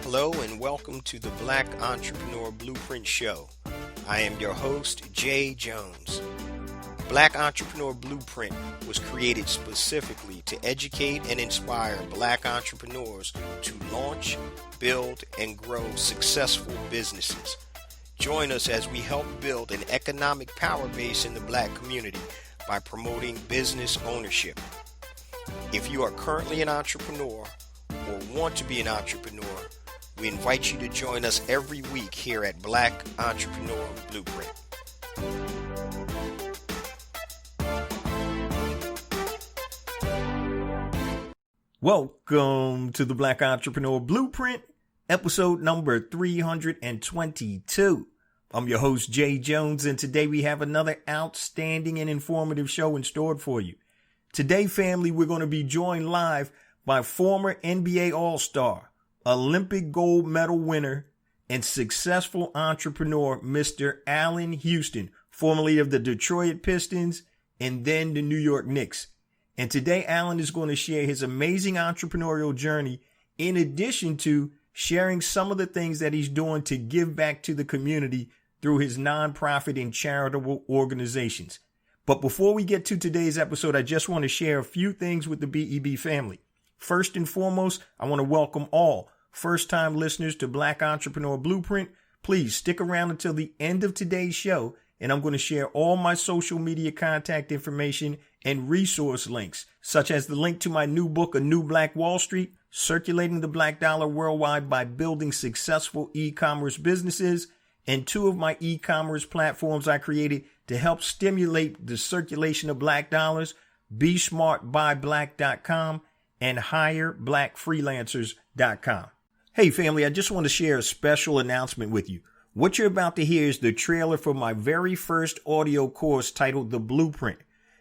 Hello and welcome to the Black Entrepreneur Blueprint Show. I am your host, Jay Jones. Black Entrepreneur Blueprint was created specifically to educate and inspire Black entrepreneurs to launch, build, and grow successful businesses. Join us as we help build an economic power base in the Black community by promoting business ownership. If you are currently an entrepreneur or want to be an entrepreneur, we invite you to join us every week here at Black Entrepreneur Blueprint. Welcome to the Black Entrepreneur Blueprint, episode number 322. I'm your host, Jay Jones, and today we have another outstanding and informative show in store for you. Today, family, we're going to be joined live by former NBA All-Star, Olympic gold medal winner, and successful entrepreneur, Mr. Allan Houston, formerly of the Detroit Pistons and then the New York Knicks. And today, Allan is going to share his amazing entrepreneurial journey in addition to sharing some of the things that he's doing to give back to the community through his nonprofit and charitable organizations. But before we get to today's episode, I just want to share a few things with the BEB family. First and foremost, I want to welcome all first-time listeners to Black Entrepreneur Blueprint. Please stick around until the end of today's show, and I'm going to share all my social media contact information and resource links, such as the link to my new book, A New Black Wall Street, Circulating the Black Dollar Worldwide by Building Successful E-Commerce Businesses, and two of my e-commerce platforms I created to help stimulate the circulation of black dollars, BeSmartByBlack.com and HireBlackFreelancers.com. Hey family, I just want to share a special announcement with you. What you're about to hear is the trailer for my very first audio course titled The Blueprint.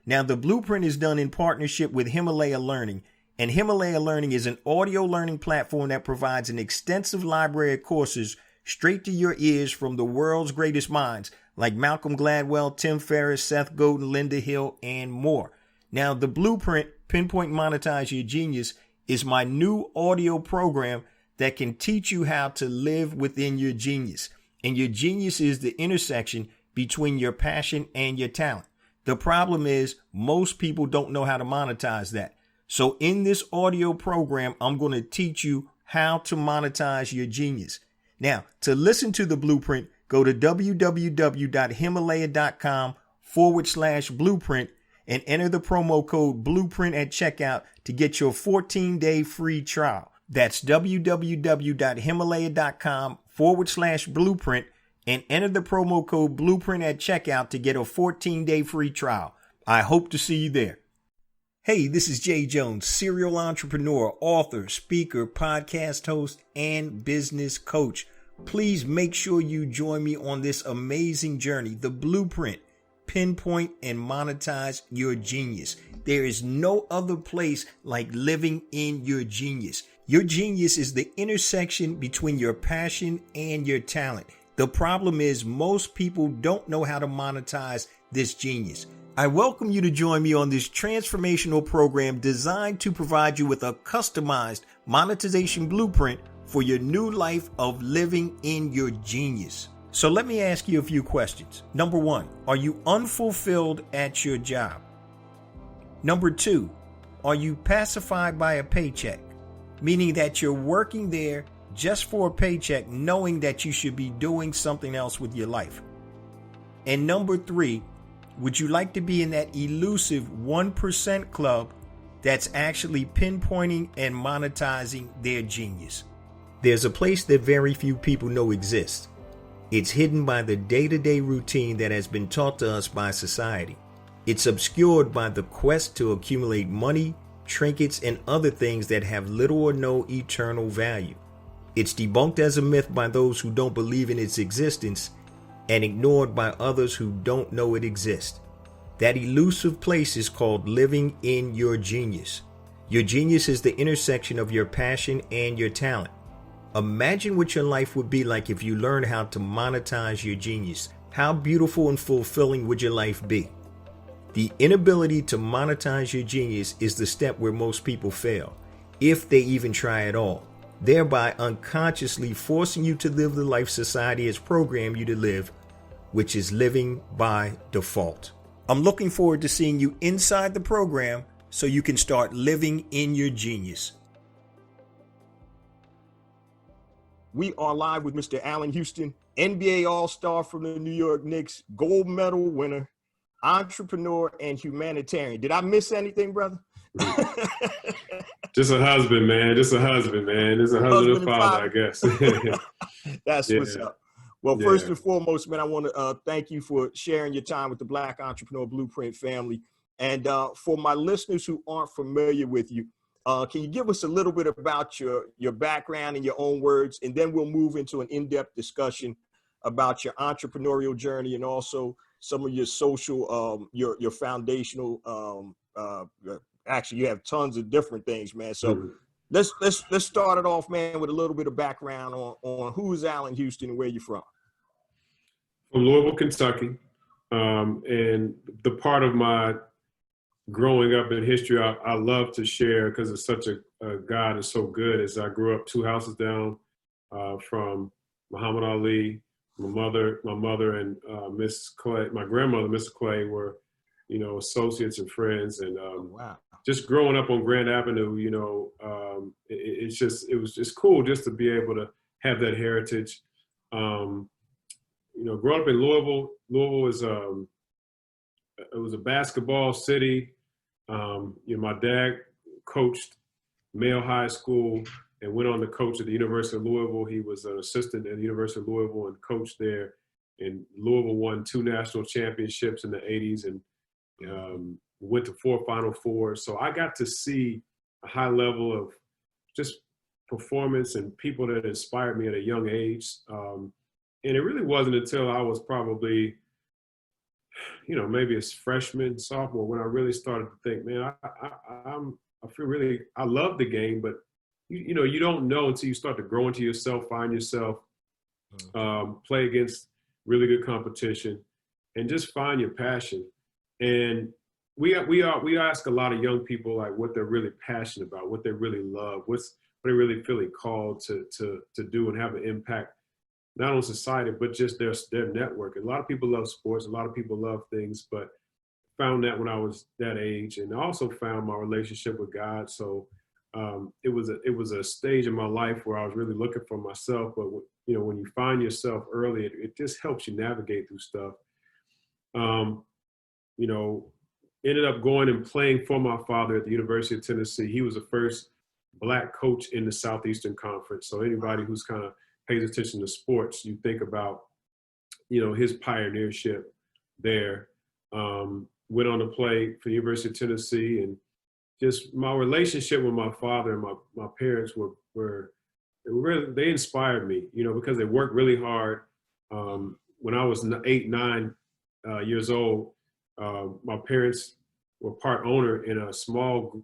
Now, The Blueprint is done in partnership with Himalaya Learning, and Himalaya Learning is an audio learning platform that provides an extensive library of courses straight to your ears from the world's greatest minds like Malcolm Gladwell, Tim Ferriss, Seth Godin, Linda Hill, and more. Now, The Blueprint, Pinpoint Monetize Your Genius, is my new audio program that can teach you how to live within your genius. And your genius is the intersection between your passion and your talent. The problem is most people don't know how to monetize that. So in this audio program, I'm going to teach you how to monetize your genius. Now, to listen to The Blueprint, go to www.himalaya.com/blueprint and enter the promo code Blueprint at checkout to get your 14-day free trial. That's www.himalaya.com/blueprint and enter the promo code Blueprint at checkout to get a 14-day free trial. I hope to see you there. Hey, this is Jay Jones, serial entrepreneur, author, speaker, podcast host, and business coach. Please make sure you join me on this amazing journey, The Blueprint. Pinpoint and monetize your genius. There is no other place like living in your genius. Your genius is the intersection between your passion and your talent. The problem is most people don't know how to monetize this genius. I welcome you to join me on this transformational program designed to provide you with a customized monetization blueprint for your new life of living in your genius. So let me ask you a few questions. Number one, are you unfulfilled at your job? Number two, are you pacified by a paycheck? Meaning that you're working there just for a paycheck, knowing that you should be doing something else with your life. And number three, would you like to be in that elusive 1% club that's actually pinpointing and monetizing their genius? There's a place that very few people know exists. It's hidden by the day-to-day routine that has been taught to us by society. It's obscured by the quest to accumulate money, trinkets, and other things that have little or no eternal value. It's debunked as a myth by those who don't believe in its existence and ignored by others who don't know it exists. That elusive place is called living in your genius. Your genius is the intersection of your passion and your talent. Imagine what your life would be like if you learned how to monetize your genius. How beautiful and fulfilling would your life be? The inability to monetize your genius is the step where most people fail, if they even try at all, thereby unconsciously forcing you to live the life society has programmed you to live, which is living by default. I'm looking forward to seeing you inside the program so you can start living in your genius. We are live with Mr. Allan Houston, NBA All-Star from the New York Knicks, gold medal winner, entrepreneur, and humanitarian. Did I miss anything, brother? Just a husband, man. Just a husband, man. Just a husband and father, I guess. That's what's up. Well, first and foremost, man, I want to thank you for sharing your time with the Black Entrepreneur Blueprint family. And for my listeners who aren't familiar with you, can you give us a little bit about your background in your own words, and then we'll move into an in-depth discussion about your entrepreneurial journey and also some of your social, your foundational. Actually, you have tons of different things, man. So let's start it off, man, with a little bit of background on who is Allan Houston and where you're from. From Louisville, Kentucky, and the part of my growing up in history I love to share because it's such a God is so good. As I grew up 2 houses down from Muhammad Ali, my mother and Miss Clay, my grandmother, Miss Clay, were associates and friends, and wow. Just growing up on Grand Avenue, it was just cool just to be able to have that heritage. Growing up in Louisville is it was a basketball city. My dad coached male high school and went on to coach at the University of Louisville. He was an assistant at the University of Louisville and coached there. And Louisville won 2 national championships in the 80s and went to 4 Final Fours. So I got to see a high level of just performance and people that inspired me at a young age. And it really wasn't until I was probably, maybe a freshman, sophomore, when I really started to think, man, I love the game, but you don't know until you start to grow into yourself, find yourself, play against really good competition, and just find your passion. And we ask a lot of young people like what they're really passionate about, what they really love, what they really feel called to do and have an impact, not on society, but just their network. A lot of people love sports. A lot of people love things, but found that when I was that age, and I also found my relationship with God. So it was a stage in my life where I was really looking for myself. But when you find yourself early, it just helps you navigate through stuff. Ended up going and playing for my father at the University of Tennessee. He was the first Black coach in the Southeastern Conference. So anybody who's kind of pays attention to sports, you think about, his pioneership there. Went on to play for the University of Tennessee, and just my relationship with my father and my parents they inspired me, because they worked really hard. When I was 8, 9 years old, my parents were part owner in a small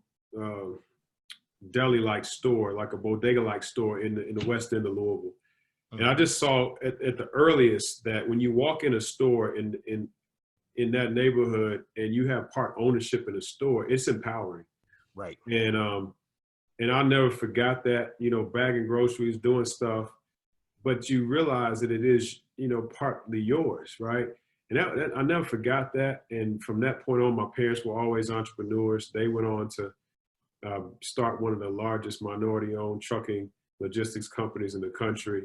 deli-like store, like a bodega-like store in the west end of Louisville. And I just saw at the earliest that when you walk in a store in that neighborhood and you have part ownership in a store, it's empowering. Right. And I'll never forgot that, bagging groceries, doing stuff, but you realize that it is, partly yours, right? And that I never forgot that. And from that point on, my parents were always entrepreneurs. They went on to start one of the largest minority-owned trucking logistics companies in the country.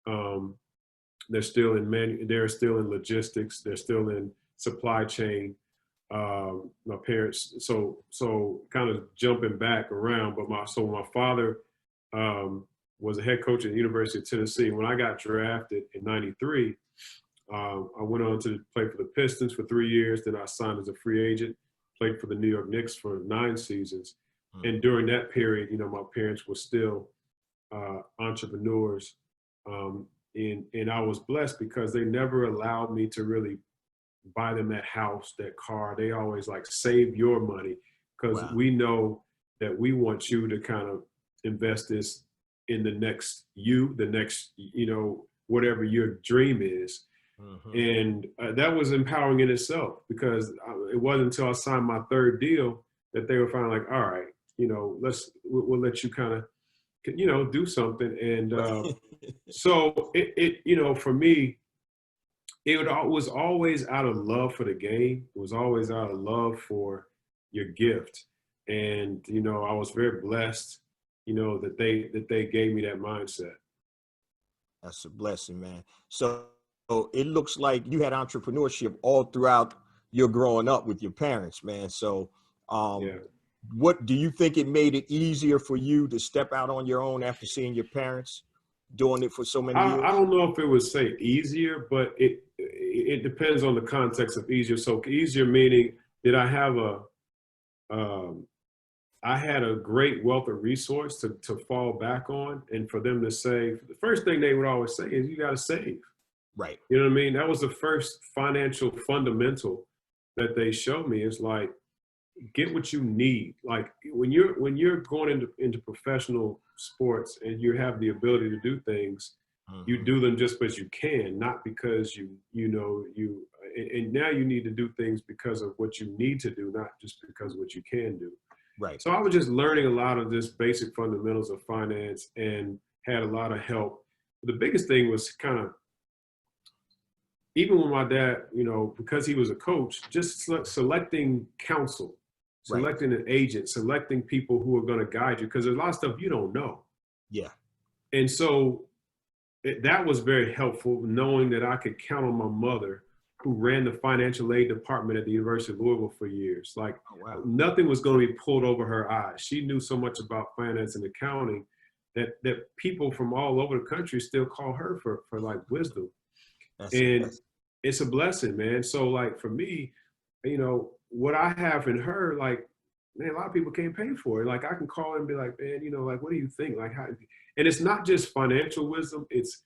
They're still in logistics. They're still in supply chain. My parents, so kind of jumping back around, but my father was a head coach at the University of Tennessee. When I got drafted in '93, I went on to play for the Pistons for 3 years. Then I signed as a free agent, played for the New York Knicks for 9 seasons. And during that period, my parents were still entrepreneurs. And I was blessed because they never allowed me to really buy them that house, that car. They always save your money because we know that we want you to kind of invest this in the next whatever your dream is. And that was empowering in itself, because it wasn't until I signed my third deal that they were finally like, all right, we'll let you kind of, do something. And so for me, was always out of love for the game. It was always out of love for your gift. And, I was very blessed, that they gave me that mindset. That's a blessing, man. So it looks like you had entrepreneurship all throughout your growing up with your parents, man. So what do you think it made it easier for you to step out on your own after seeing your parents doing it for so many years? I don't know if it would say easier, but it depends on the context of easier. So easier meaning, did I have I had a great wealth of resource to fall back on, and for them to save. The first thing they would always say is, you got to save. Right. You know what I mean? That was the first financial fundamental that they showed me. Is like, get what you need. Like when you're going into professional sports and you have the ability to do things, you do them just because you can, not because and now you need to do things because of what you need to do, not just because of what you can do. Right. So I was just learning a lot of this basic fundamentals of finance and had a lot of help. The biggest thing was kind of, even with my dad, because he was a coach, just selecting counsel, selecting an agent, selecting people who are going to guide you, because there's a lot of stuff you don't know. Yeah. And so that was very helpful, knowing that I could count on my mother, who ran the financial aid department at the University of Louisville for years. Like, nothing was going to be pulled over her eyes. She knew so much about finance and accounting that people from all over the country still call her for like wisdom. It's a blessing, man. So like for me, what I have in her, like, man, a lot of people can't pay for it. Like, I can call and be like, man, like, what do you think? Like, how? And it's not just financial wisdom. It's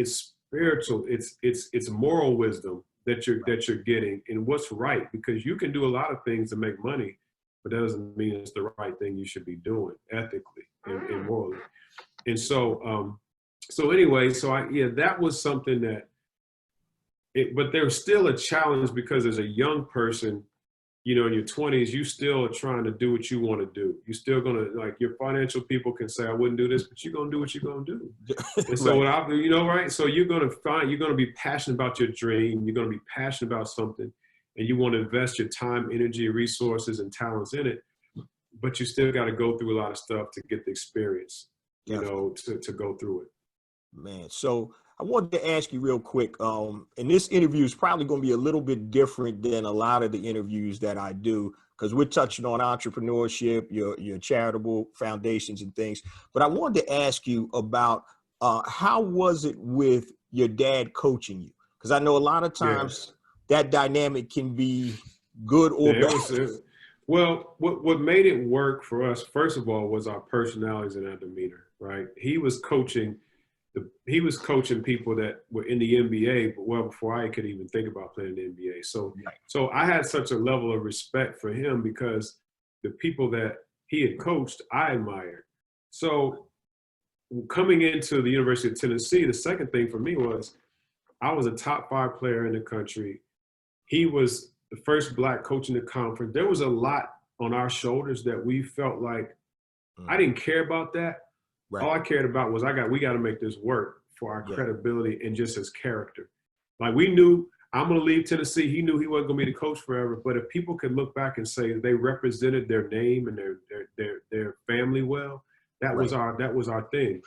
spiritual. It's moral wisdom that you're getting, and what's right, because you can do a lot of things to make money, but that doesn't mean it's the right thing you should be doing ethically and morally. And so, anyway, that was something that. But there's still a challenge, because as a young person, in your 20s, you still are trying to do what you want to do. You're still going to, like, your financial people can say, I wouldn't do this, but you're going to do what you're going to do. And so what I do, right? So you're going to be passionate about your dream. You're going to be passionate about something, and you want to invest your time, energy, resources, and talents in it. But you still got to go through a lot of stuff to get the experience, to go through it. Man, so I wanted to ask you real quick, and this interview is probably going to be a little bit different than a lot of the interviews that I do, because we're touching on entrepreneurship, your charitable foundations and things. But I wanted to ask you about how was it with your dad coaching you? Because I know a lot of times that dynamic can be good or bad. Well, what made it work for us, first of all, was our personalities and our demeanor, right? He was coaching people that were in the NBA, but well before I could even think about playing the NBA. So I had such a level of respect for him, because the people that he had coached, I admired. So coming into the University of Tennessee, the second thing for me was, I was a top 5 player in the country. He was the first Black coach in the conference. There was a lot on our shoulders that we felt like, I didn't care about that. Right. All I cared about was we got to make this work for our credibility and just his character. Like, we knew I'm going to leave Tennessee. He knew he wasn't going to be the coach forever. But if people could look back and say they represented their name and their family well, that was our thing.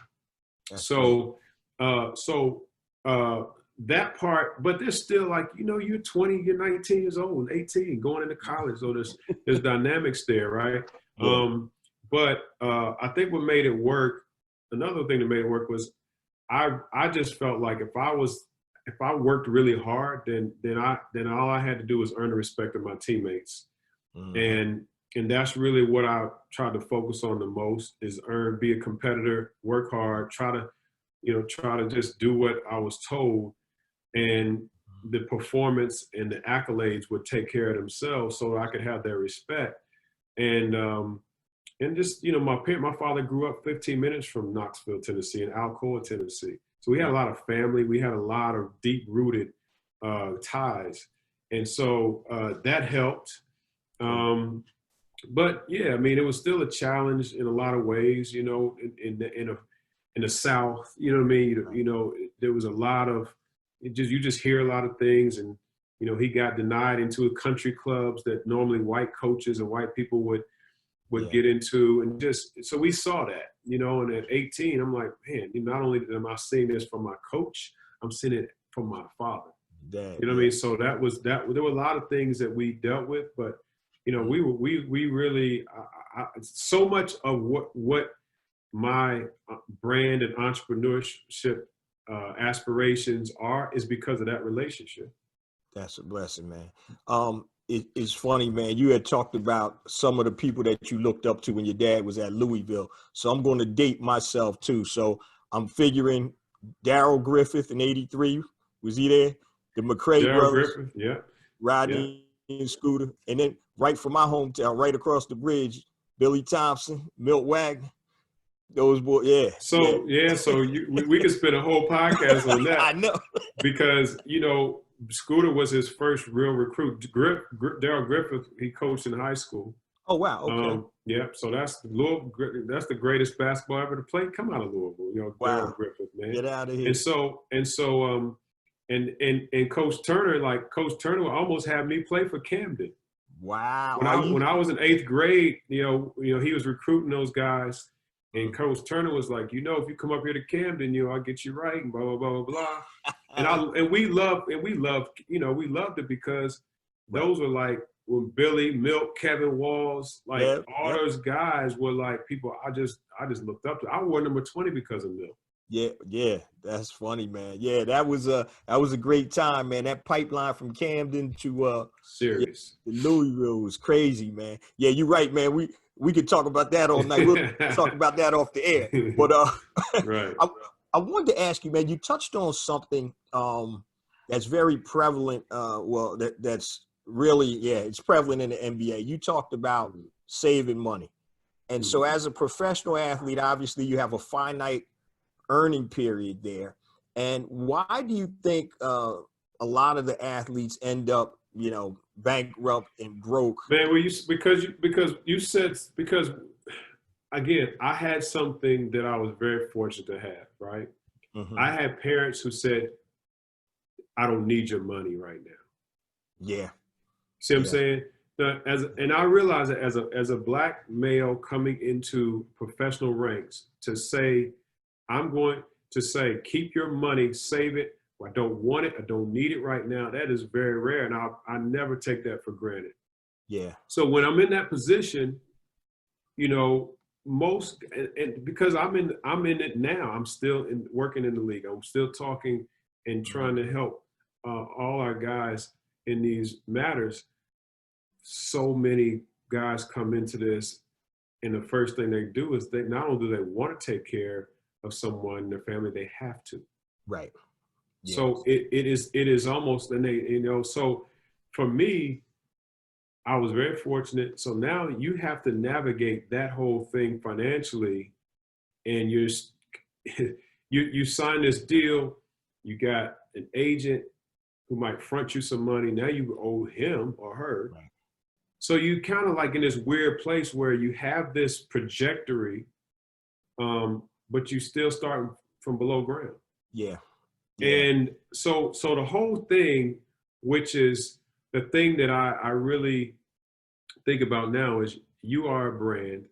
That part, but there's still, like, you're 20, you're 19 years old, 18, going into college. So there's dynamics there, right? Yeah. But I think what made it work, another thing that made it work was, I just felt like if I worked really hard, then all I had to do was earn the respect of my teammates. And that's really what I tried to focus on the most, is be a competitor, work hard, try to just do what I was told, and the performance and the accolades would take care of themselves, so I could have their respect. And And just, my father grew up 15 minutes from Knoxville, Tennessee, and Alcoa, Tennessee. So we had a lot of family. We had a lot of deep rooted ties. And so that helped. But yeah, I mean, it was still a challenge in a lot of ways, in the South, you know what I mean? There was a lot of, you just hear a lot of things, and, he got denied into country clubs that normally white coaches and white people would get into. And just, so we saw that, and at 18, I'm like, man, not only am I seeing this from my coach, I'm seeing it from my father. You know what I mean? So there were a lot of things that we dealt with, but, we really, so much of what my brand and entrepreneurship aspirations are is because of that relationship. That's a blessing, man. It's funny, man. You had talked about some of the people that you looked up to when your dad was at Louisville. So I'm going to date myself too. So I'm figuring Darryl Griffith in '83. Was he there? The McCray Darryl brothers. Griffith, yeah. Rodney and Scooter. And then right from my hometown, right across the bridge, Billy Thompson, Milt Wagner. Those boys, yeah. So we could spend a whole podcast on that. I know. Because, Scooter was his first real recruit. Darryl Griffith, he coached in high school. Oh, wow. Okay. So that's the greatest basketball ever to play. Come out of Louisville, Wow. Darryl Griffith, man. Get out of here. And Coach Turner almost had me play for Camden. Wow. When I was in 8th grade, he was recruiting those guys. And Coach Turner was like, if you come up here to Camden, I'll get you right, and blah, blah, blah, blah, blah. And we loved it because those were like when Billy, Milt, Kevin Walls, those guys were like people I just looked up to. I wore number 20 because of Milt. Yeah, that's funny, man. Yeah, that was a great time, man. That pipeline from Camden to serious Louisville was crazy, man. Yeah, you're right, man. We could talk about that all night. We'll talk about that off the air. But right. I wanted to ask you, man. You touched on something that's very prevalent. That's really it's prevalent in the NBA. You talked about saving money, and so as a professional athlete, obviously you have a finite earning period there. And why do you think a lot of the athletes end up, bankrupt and broke? Man, because again, I had something that I was very fortunate to have, right? Mm-hmm. I had parents who said, I don't need your money right now. Yeah. See what I'm saying? And I realized that as a Black male coming into professional ranks, to say, I'm going to say, keep your money, save it. I don't want it. I don't need it right now. That is very rare. And I never take that for granted. Yeah. So when I'm in that position, most, and because I'm in it now, I'm still working in the league. I'm still talking and trying to help all our guys in these matters. So many guys come into this, and the first thing they do is they not only do they want to take care of someone in their family, they have to. Right. Yes. So it is almost, and so for me, I was very fortunate. So now you have to navigate that whole thing financially, and you sign this deal, you got an agent who might front you some money. Now you owe him or her. Right. So you kind of like in this weird place where you have this trajectory, but you still start from below ground. Yeah. And so the whole thing, which is the thing that I really think about now, is you are a brand.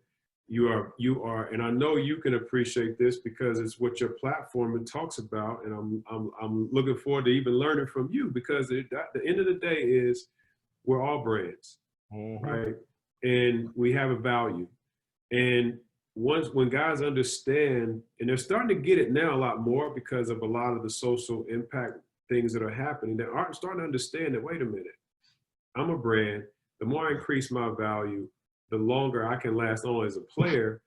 You are, and I know you can appreciate this because it's what your platform talks about, and I'm looking forward to even learning from you, because at the end of the day is we're all brands, right? And we have a value. And when guys understand, and they're starting to get it now a lot more because of a lot of the social impact things that are happening, they're starting to understand that, wait a minute, I'm a brand. The more I increase my value, the longer I can last, not only as a player,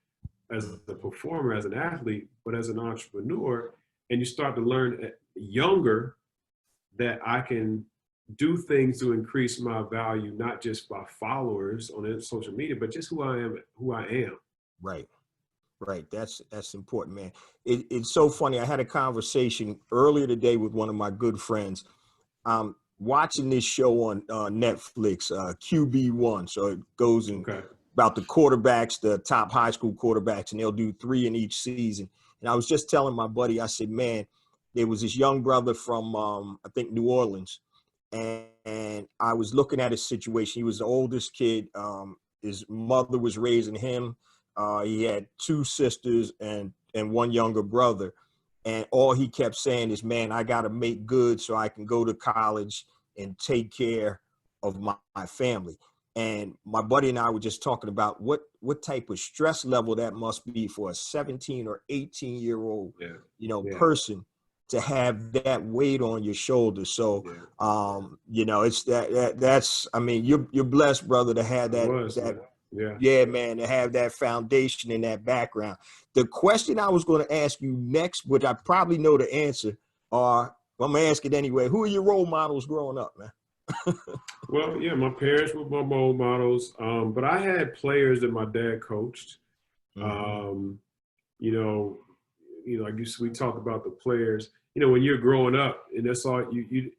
as a performer, as an athlete, but as an entrepreneur. And you start to learn younger that I can do things to increase my value, not just by followers on social media, but just who I am. Right. Right. That's important, man. It's so funny. I had a conversation earlier today with one of my good friends. I'm watching this show on Netflix, QB1. So it goes in Okay. about the quarterbacks, the top high school quarterbacks, and they'll do 3 in each season. And I was just telling my buddy, I said, man, there was this young brother from, I think, New Orleans. And I was looking at his situation. He was the oldest kid. His mother was raising him. He had 2 sisters and 1 younger brother. And all he kept saying is, man, I got to make good so I can go to college and take care of my family. And my buddy and I were just talking about what type of stress level that must be for a 17 or 18-year-old, person to have that weight on your shoulders. So, it's that's, I mean, you're blessed, brother, to have that. Yeah, man, to have that foundation and that background. The question I was going to ask you next, which I probably know the answer, I'm going to ask it anyway. Who are your role models growing up, man? Well, yeah, my parents were my role models, but I had players that my dad coached. Mm-hmm. Like we talk about the players. When you're growing up, and that's all you.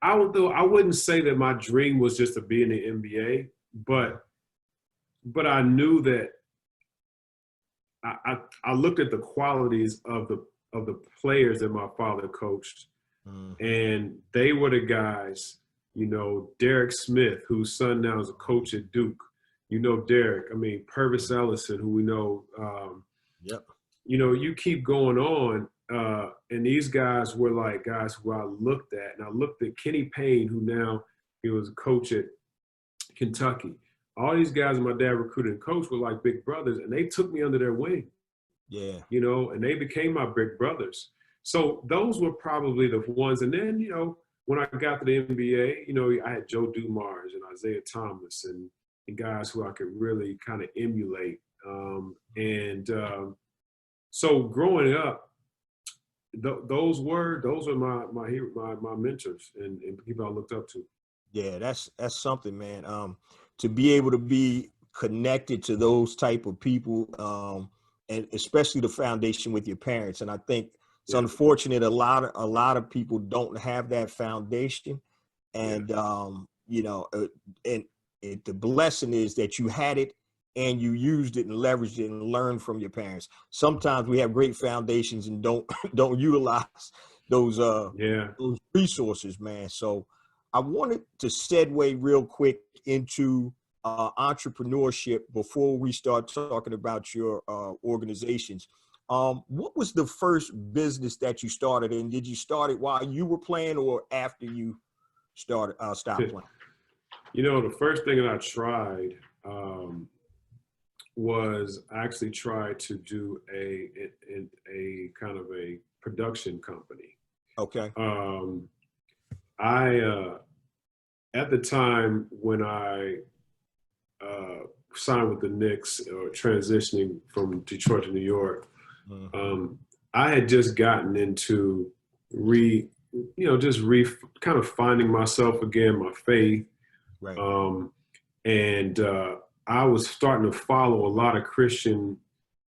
I wouldn't say that my dream was just to be in the NBA, but I knew that I looked at the qualities of the players that my father coached, and they were the guys. Derek Smith, whose son now is a coach at Duke. Derek. I mean, Purvis Ellison, who we know. Yep. You keep going on, and these guys were like guys who I looked at, and I looked at Kenny Payne, who now he was a coach at Kentucky. All these guys my dad recruited and coached were like big brothers, and they took me under their wing. Yeah. And they became my big brothers. So those were probably the ones. And then, when I got to the NBA, I had Joe Dumars and Isaiah Thomas and guys who I could really kind of emulate. So growing up, those were my mentors and people I looked up to. Yeah, that's something, man. To be able to be connected to those type of people, and especially the foundation with your parents. And I think it's unfortunate a lot of people don't have that foundation. And the blessing is that you had it and you used it and leveraged it and learned from your parents. Sometimes we have great foundations and don't utilize those resources, man. So I wanted to segue real quick into entrepreneurship before we start talking about your organizations. What was the first business that you started, and did you start it while you were playing or after you stopped playing? The first thing that I tried was actually try to do a kind of a production company. Okay. I at the time when I signed with the Knicks or transitioning from Detroit to New York, I had just gotten into kind of finding myself again, my faith. Right. I was starting to follow a lot of Christian,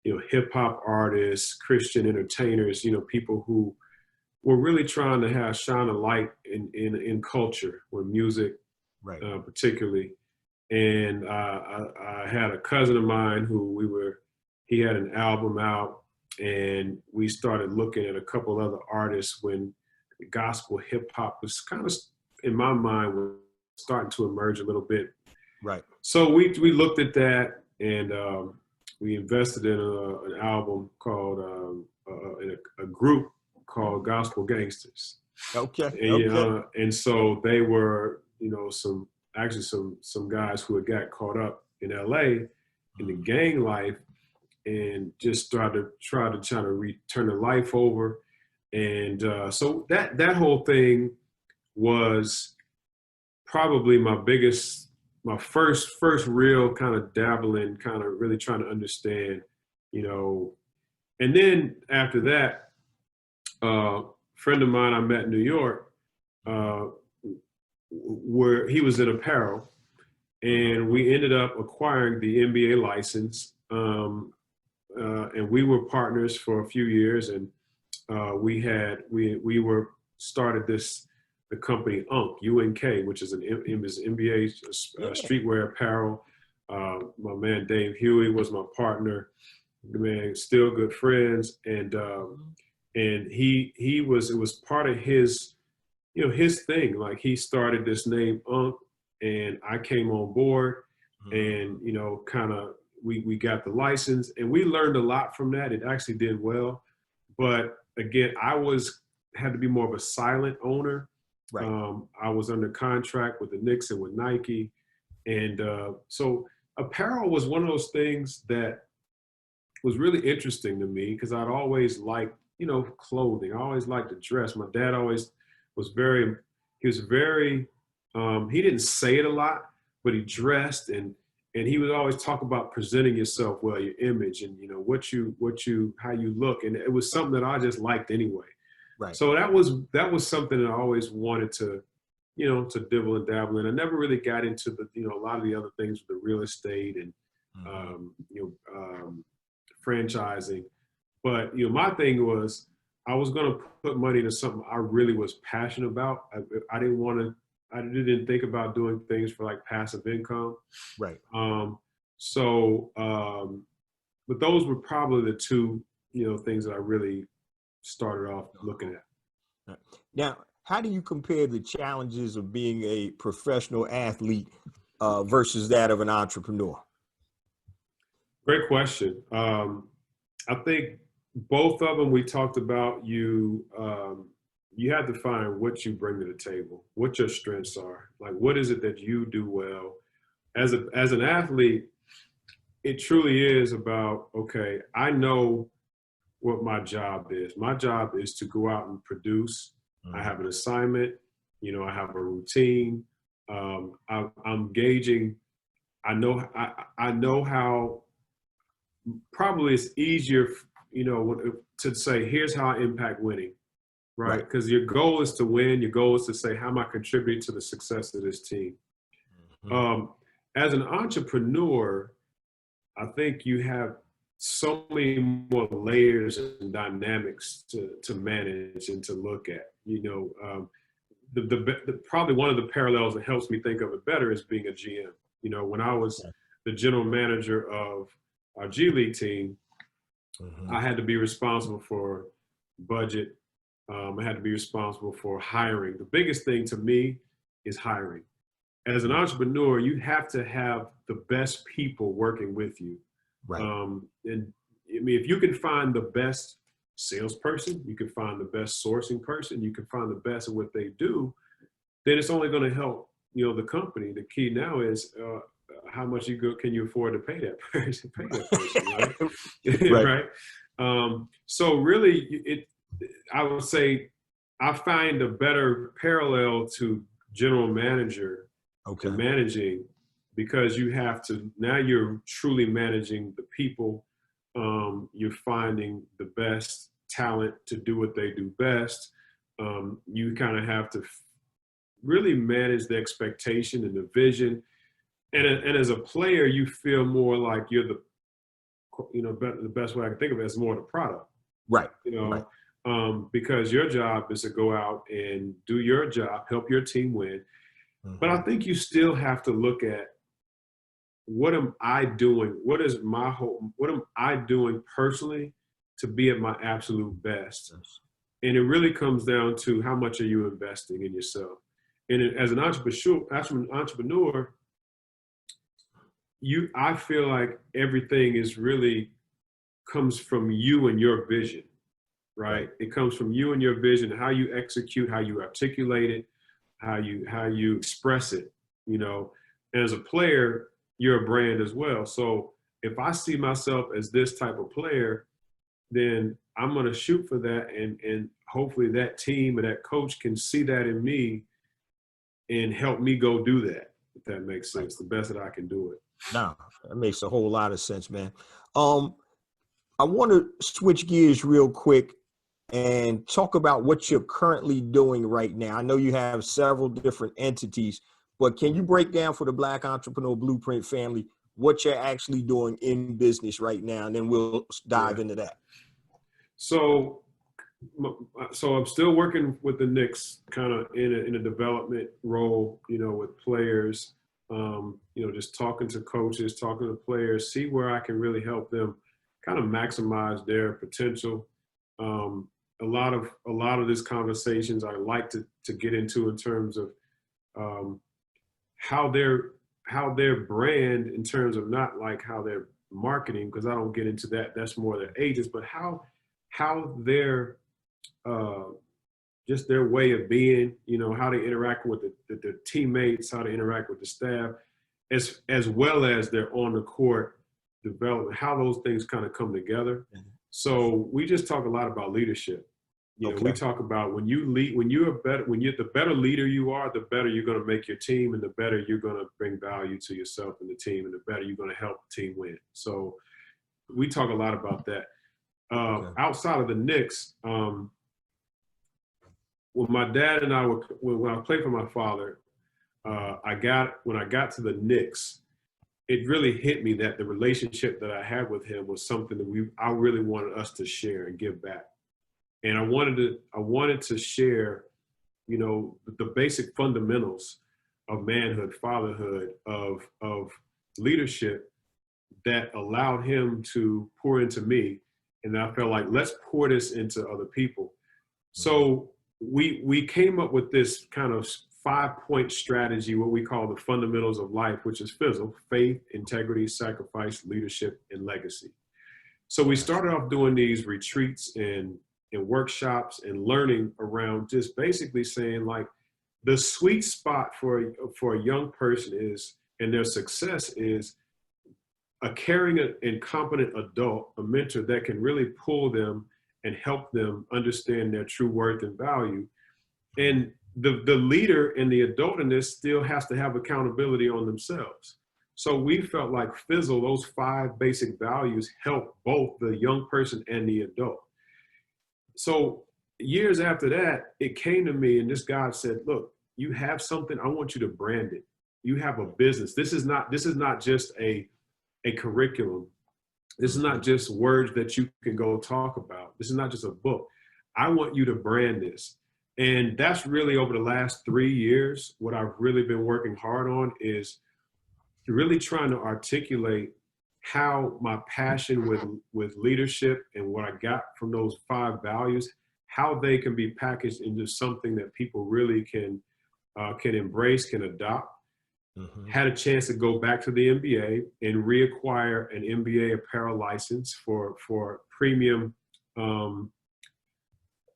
hip hop artists, Christian entertainers, people who were really trying to shine a light in culture, with music, right. Particularly. And I had a cousin of mine who he had an album out, and we started looking at a couple other artists when the gospel hip hop was kind of, in my mind, was starting to emerge a little bit. Right. So we looked at that, and we invested in an album called in a group called Gospel Gangsters. Okay. And so they were, some guys who had got caught up in LA in the gang life, and just try to return their life over. And so that whole thing was probably my first real kind of dabbling, kind of really trying to understand, and then after that, friend of mine I met in New York, where he was in apparel, and we ended up acquiring the MBA license. And we were partners for a few years, and we were started the company UNK, which is MBA streetwear apparel. My man Dave Huey was my partner. Man, still good friends, and it was part of his, his thing. Like, he started this name and I came on board, and kind of we got the license, and we learned a lot from that. It actually did well, but again, had to be more of a silent owner. Right. I was under contract with the Knicks and with Nike, and so apparel was one of those things that was really interesting to me, because I'd always liked, clothing. I always liked to dress. My dad always was very, he didn't say it a lot, but he dressed, and he would always talk about presenting yourself well, your image, and how you look. And it was something that I just liked anyway. Right. So that was something that I always wanted to, to dibble and dabble in. I never really got into a lot of the other things with the real estate and, franchising. But, my thing was, I was going to put money into something I really was passionate about. I didn't think about doing things for like passive income. Right. But those were probably the two, things that I really started off looking at. Now, how do you compare the challenges of being a professional athlete versus that of an entrepreneur? Great question. I think both of them, we talked about, you have to find what you bring to the table, what your strengths are. Like, what is it that you do well? As an athlete, it truly is about, okay, I know what my job is. My job is to go out and produce. I have an assignment, I have a routine. I'm gauging. I know how. Probably it's easier, to say, here's how I impact winning, right? Because your goal is to win. Your goal is to say, how am I contributing to the success of this team? As an entrepreneur, I think you have so many more layers and dynamics to manage and to look at. Probably one of the parallels that helps me think of it better is being a GM. When I was the general manager of our G League team, I had to be responsible for budget. I had to be responsible for hiring. The biggest thing to me is hiring. As an entrepreneur, you have to have the best people working with you. Right. And I mean, if you can find the best salesperson, you can find the best sourcing person, you can find the best at what they do, then it's only going to help, the company. The key now is, how much can you afford to pay that person, right? Right. So really, I would say I find a better parallel to general manager to managing, because now you're truly managing the people. You're finding the best talent to do what they do best. You kind of have to really manage the expectation and the vision. And as a player, you feel more like you're the best way I can think of it is more the product. Right. Because your job is to go out and do your job, help your team win. But I think you still have to look at, what am I doing? What am I doing personally to be at my absolute best? And it really comes down to, how much are you investing in yourself? And as an entrepreneur, I feel like everything comes from you and your vision, right? It comes from you and your vision, how you execute, how you articulate it, how you express it, And as a player, you're a brand as well. So if I see myself as this type of player, then I'm going to shoot for that. And hopefully that team and that coach can see that in me and help me go do that, if that makes sense, the best that I can do it. No, that makes a whole lot of sense, man. I want to switch gears real quick and talk about what you're currently doing right now. I know you have several different entities, but can you break down for the Black Entrepreneur Blueprint family what you're actually doing in business right now? And then we'll dive into that. So, I'm still working with the Knicks, kind of in a development role, with players, just talking to coaches, talking to players, see where I can really help them kind of maximize their potential. A lot of these conversations I like to get into in terms of how their brand, in terms of not like how they're marketing, because I don't get into that. That's more their agents, but how their just their way of being, how they interact with the teammates, how they interact with the staff, as well as their on the court development, how those things kind of come together. Mm-hmm. So we just talk a lot about leadership. We talk about when you lead, the better leader you are, the better you're going to make your team, and the better you're going to bring value to yourself and the team, and the better you're going to help the team win. So we talk a lot about that. Outside of the Knicks, when my dad and I when I played for my father, when I got to the Knicks, it really hit me that the relationship that I had with him was something that I really wanted us to share and give back. And I wanted to share, the basic fundamentals of manhood, fatherhood, of leadership that allowed him to pour into me. And I felt like, let's pour this into other people. So we came up with this kind of 5-point strategy, what we call the fundamentals of life, which is FIZZLE: faith, integrity, sacrifice, leadership, and legacy. So we started off doing these retreats and workshops and learning around just basically saying, like, the sweet spot for a young person is, and their success is, a caring and competent adult, a mentor that can really pull them and help them understand their true worth and value. And the leader and the adult in this still has to have accountability on themselves. So we felt like FIZZLE, those 5 basic values, help both the young person and the adult. So years after that, it came to me, and this guy said, look, you have something, I want you to brand it. You have a business. This is not just a curriculum. This is not just words that you can go talk about. This is not just a book. I want you to brand this. And that's really, over the last 3 years, what I've really been working hard on is really trying to articulate how my passion with leadership and what I got from those 5 values, how they can be packaged into something that people really can embrace, can adopt. Mm-hmm. Had a chance to go back to the NBA and reacquire an NBA apparel license for premium,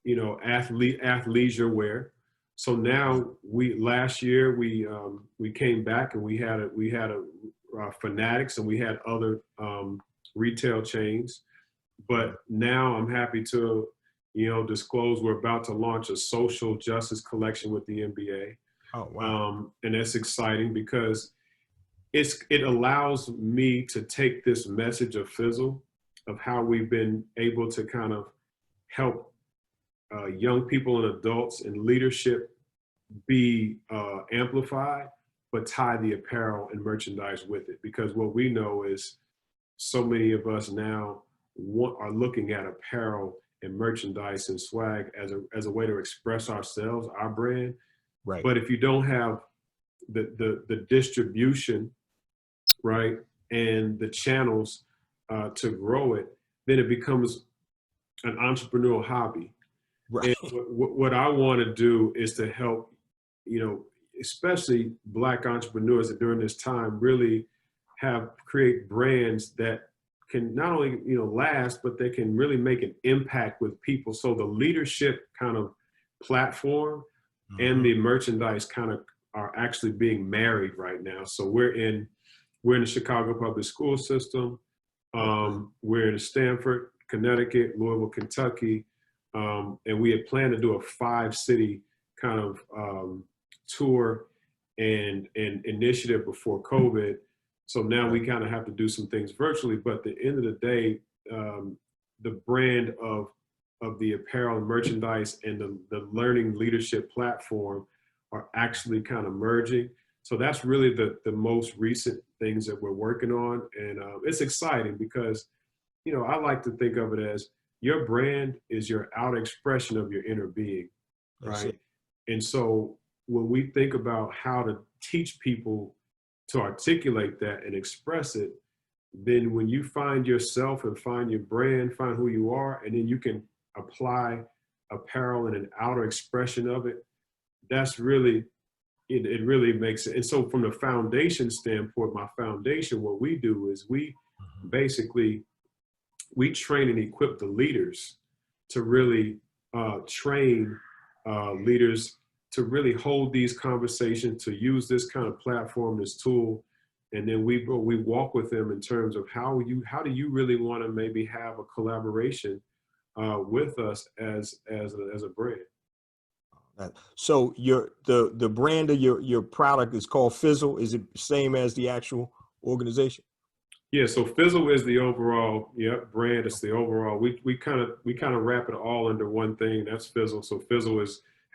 athleisure wear. So now last year we came back and we had a Fanatics, and we had other retail chains, but now I'm happy to disclose we're about to launch a social justice collection with the NBA. Oh, wow. And that's exciting because it allows me to take this message of FIZZLE, of how we've been able to kind of help young people and adults in leadership be amplified, but tie the apparel and merchandise with it. Because what we know is so many of us now are looking at apparel and merchandise and swag as a way to express ourselves, our brand. Right. But if you don't have the distribution, right, and the channels to grow it, then it becomes an entrepreneurial hobby. Right. And what I want to do is to help, especially Black entrepreneurs that during this time really create brands that can not only, last, but they can really make an impact with people. So the leadership kind of platform and the merchandise kind of are actually being married right now. So we're in the Chicago public school system. We're in Stamford, Connecticut, Louisville, Kentucky. And we had planned to do a 5-city kind of tour and initiative before COVID. So now we kind of have to do some things virtually, but at the end of the day, the brand of of the apparel and merchandise and the learning leadership platform are actually kind of merging. So that's really the most recent things that we're working on. And it's exciting because, you know, I like to think of it as your brand is your out expression of your inner being, right? And so when we think about how to teach people to articulate that and express it, then when you find yourself and find your brand, find who you are, and then you can apply apparel and an outer expression of it, that's really, it really makes it. And so from the foundation standpoint, my foundation, what we do is we basically, we train and equip the leaders to really train leaders to really hold these conversations, to use this kind of platform, this tool. And then we walk with them in terms of how do you really want to maybe have a collaboration with us as a brand. So the brand of your product is called Fizzle. Is it the same as the actual organization? Yeah, so Fizzle is the overall brand. It's the overall. We kind of wrap it all under one thing. That's Fizzle. So Fizzle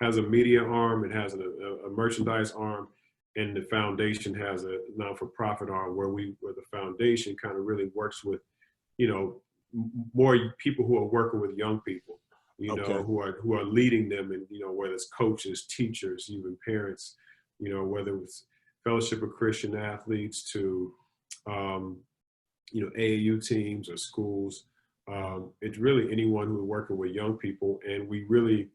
has a media arm, it has a merchandise arm, and the foundation has a non-for-profit arm where the foundation kind of really works with, you know, more people who are working with young people, you know, who are leading them, and, you know, whether it's coaches, teachers, even parents, you know, whether it's Fellowship of Christian Athletes to you know, AAU teams or schools. It's really anyone who's working with young people. And we really,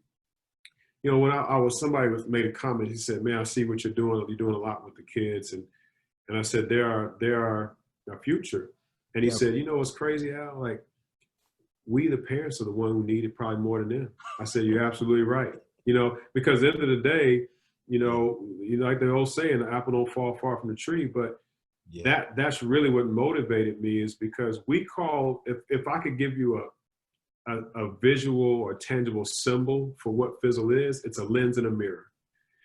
you know, when somebody made a comment, he said, "Man, I see what you're doing. You're doing a lot with the kids." And I said, "They are our future." And he said, "You know what's crazy, Al? Like, we, the parents, are the one who need it probably more than them." I said, "You're absolutely right." You know, because at the end of the day, you know, like the old saying, the apple don't fall far from the tree. But that's really what motivated me, is because if I could give you a visual or tangible symbol for what Fizzle is, it's a lens and a mirror.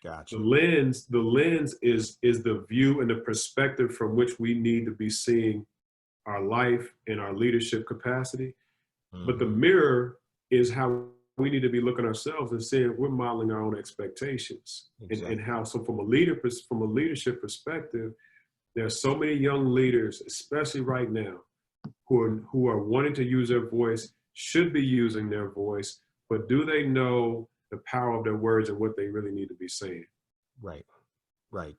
Gotcha. The lens is the view and the perspective from which we need to be seeing our life and our leadership capacity. But the mirror is how we need to be looking ourselves and saying we're modeling our own expectations. And how, so from a leadership perspective, there are so many young leaders, especially right now, who are wanting to use their voice, should be using their voice, but do they know the power of their words and what they really need to be saying? Right.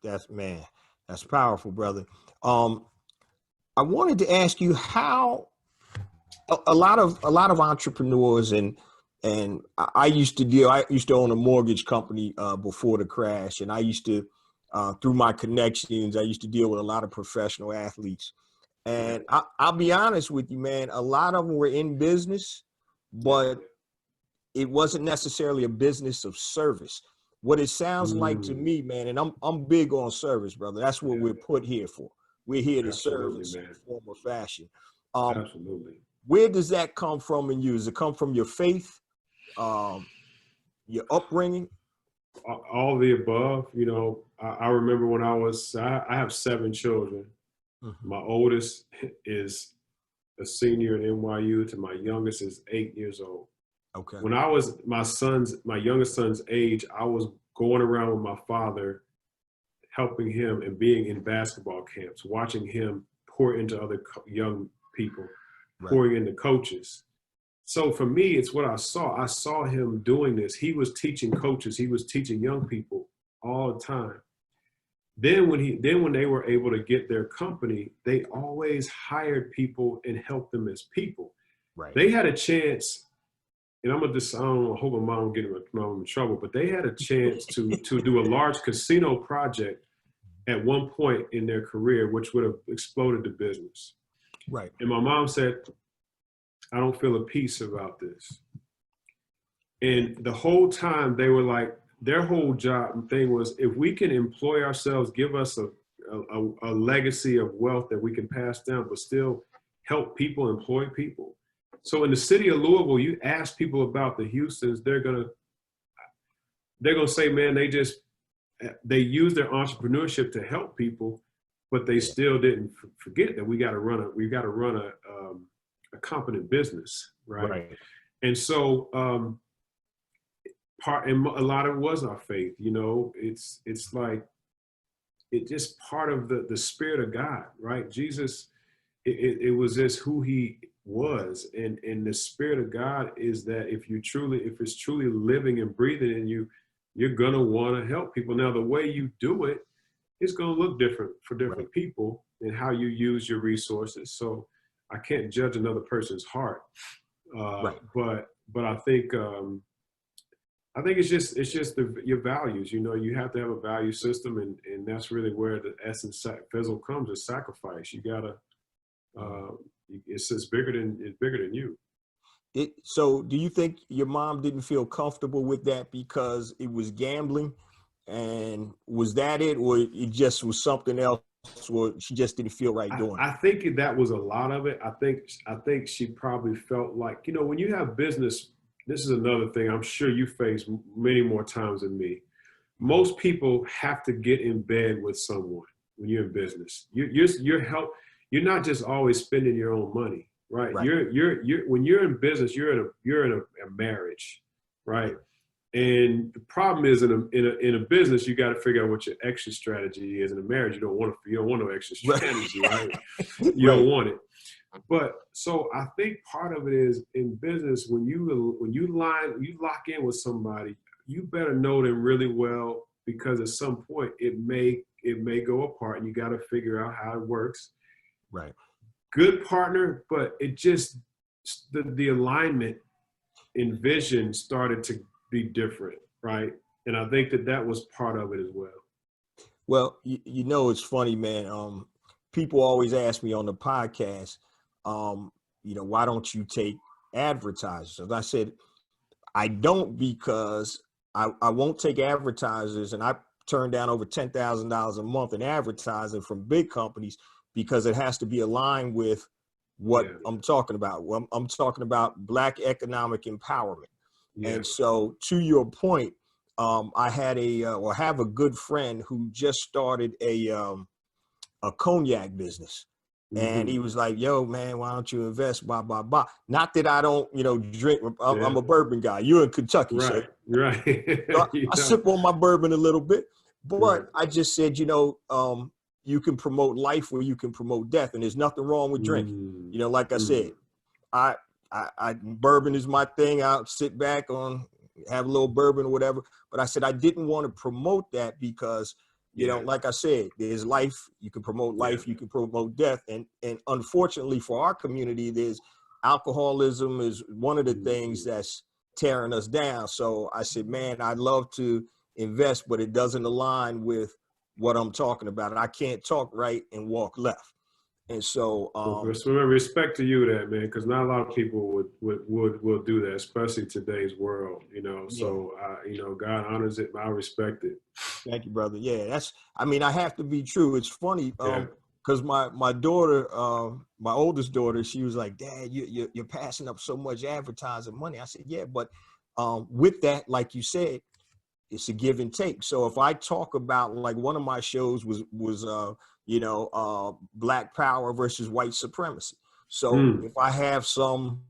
That's powerful, brother. I wanted to ask you how a lot of entrepreneurs and I used to own a mortgage company before the crash, and I used to through my connections, I used to deal with a lot of professional athletes. And I'll be honest with you, man, a lot of them were in business, but it wasn't necessarily a business of service. What it sounds like to me, man, and I'm big on service, brother. That's what we're put here for. We're here to serve in some form or fashion. Absolutely. Where does that come from in you? Does it come from your faith, your upbringing? All of the above. You know, I remember when I have 7 children. My oldest is a senior at NYU, to my youngest is 8 years old. Okay. When I was my youngest son's age, I was going around with my father, helping him and being in basketball camps, watching him pour into other young people, pouring into coaches. So for me, it's what I saw. I saw him doing this. He was teaching coaches. He was teaching young people all the time. Then when they were able to get their company, they always hired people and helped them as people. Right. They had a chance, and I hope my mom don't get in trouble, but they had a chance to do a large casino project at one point in their career, which would have exploded the business. Right. And my mom said, "I don't feel a peace about this." And the whole time they were like, their whole job thing was, if we can employ ourselves, give us a legacy of wealth that we can pass down, but still help people, employ people. So in the city of Louisville, you ask people about the Houstons, they're gonna say, man, they use their entrepreneurship to help people, but they still didn't forget that we got to run a competent business, right? And so and a lot of it was our faith, you know. It's like, it just part of the spirit of God, right? Jesus, it was just who he was. And the spirit of God is that if it's truly living and breathing in you, you're gonna want to help people. Now, the way you do it is gonna look different for different people, and how you use your resources. So I can't judge another person's heart. But I think it's just your values. You know, you have to have a value system, and that's really where the essence fizzle comes, is sacrifice. You gotta. It's bigger than you. So do you think your mom didn't feel comfortable with that because it was gambling, and was that it, or it just was something else, or she just didn't feel right doing it? I think that was a lot of it. I think she probably felt like, you know, when you have business, this is another thing I'm sure you face many more times than me. Most people have to get in bed with someone when you're in business. You're not just always spending your own money, right? You're when you're in business, you're in a marriage, right? And the problem is, in a business, you got to figure out what your exit strategy is. In a marriage, you don't want no exit strategy, right? You don't want it. But so I think part of it is, in business, when you lock in with somebody, you better know them really well, because at some point it may go apart, and you got to figure out how it works. Right. Good partner, but it just, the alignment in vision started to be different, right? And I think that was part of it as well. Well, you know, it's funny, man. People always ask me on the podcast, you know, why don't you take advertisers? And I said, I don't, because I won't take advertisers, and I turn down over $10,000 a month in advertising from big companies, because it has to be aligned with what I'm talking about. I'm talking about Black economic empowerment. Yeah. And so, to your point, I had have a good friend who just started a cognac business. And he was like, yo, man, why don't you invest, blah, blah, blah. Not that I don't, you know, drink. I'm a bourbon guy. You're in Kentucky. Right, so, right. So I sip on my bourbon a little bit. But I just said, you know, you can promote life or you can promote death. And there's nothing wrong with drinking. You know, like I said, I bourbon is my thing. I'll sit back have a little bourbon or whatever. But I said I didn't want to promote that because, you know, like I said, there's life. You can promote life. You can promote death. And unfortunately for our community, there's alcoholism is one of the things that's tearing us down. So I said, man, I'd love to invest, but it doesn't align with what I'm talking about. And I can't talk right and walk left. And so, respect to you, that man, because not a lot of people would do that, especially today's world. You know, so you know, God honors it. I respect it. Thank you, brother. Yeah, I mean, I have to be true. It's funny because my daughter, my oldest daughter, she was like, Dad, you're passing up so much advertising money. I said, yeah, but with that, like you said, it's a give and take. So if I talk about, like, one of my shows was you know, Black power versus white supremacy. So if I have some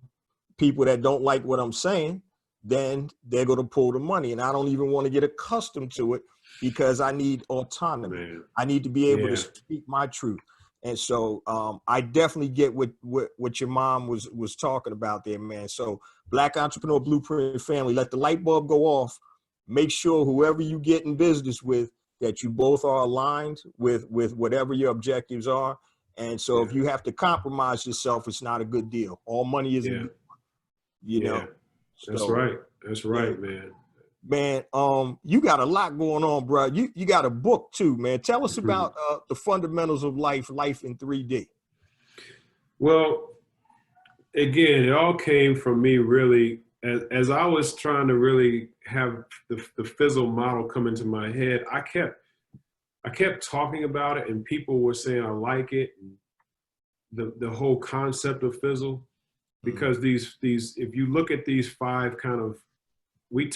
people that don't like what I'm saying, then they're going to pull the money. And I don't even want to get accustomed to it, because I need autonomy. Man. I need to be able to speak my truth. And so I definitely get what your mom was talking about there, man. So Black Entrepreneur Blueprint family, let the light bulb go off. Make sure whoever you get in business with, that you both are aligned with whatever your objectives are. And so if you have to compromise yourself, it's not a good deal. All money isn't good money, you know. That's right. That's right, man. Man, you got a lot going on, bro. You got a book too, man. Tell us about the fundamentals of life in 3D. Well, again, it all came from me, really, as I was trying to really have the fizzle model come into my head. I kept talking about it, and people were saying I like it, the whole concept of fizzle, because these if you look at these 5 kind of, we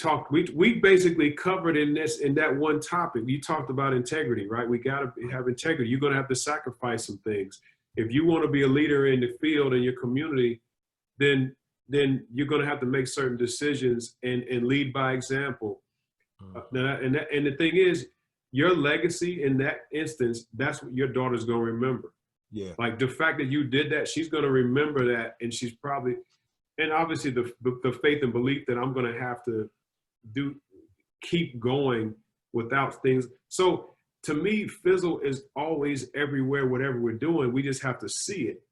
basically covered in that one topic. You talked about integrity, right? We got to have integrity. You're going to have to sacrifice some things if you want to be a leader in the field in your community. Then then you're going to have to make certain decisions and lead by example. And the thing is, your legacy in that instance, that's what your daughter's going to remember. Yeah. Like the fact that you did that, she's going to remember that. And she's probably, and obviously the faith and belief that I'm going to have to keep going without things. So to me, fizzle is always everywhere, whatever we're doing, we just have to see it.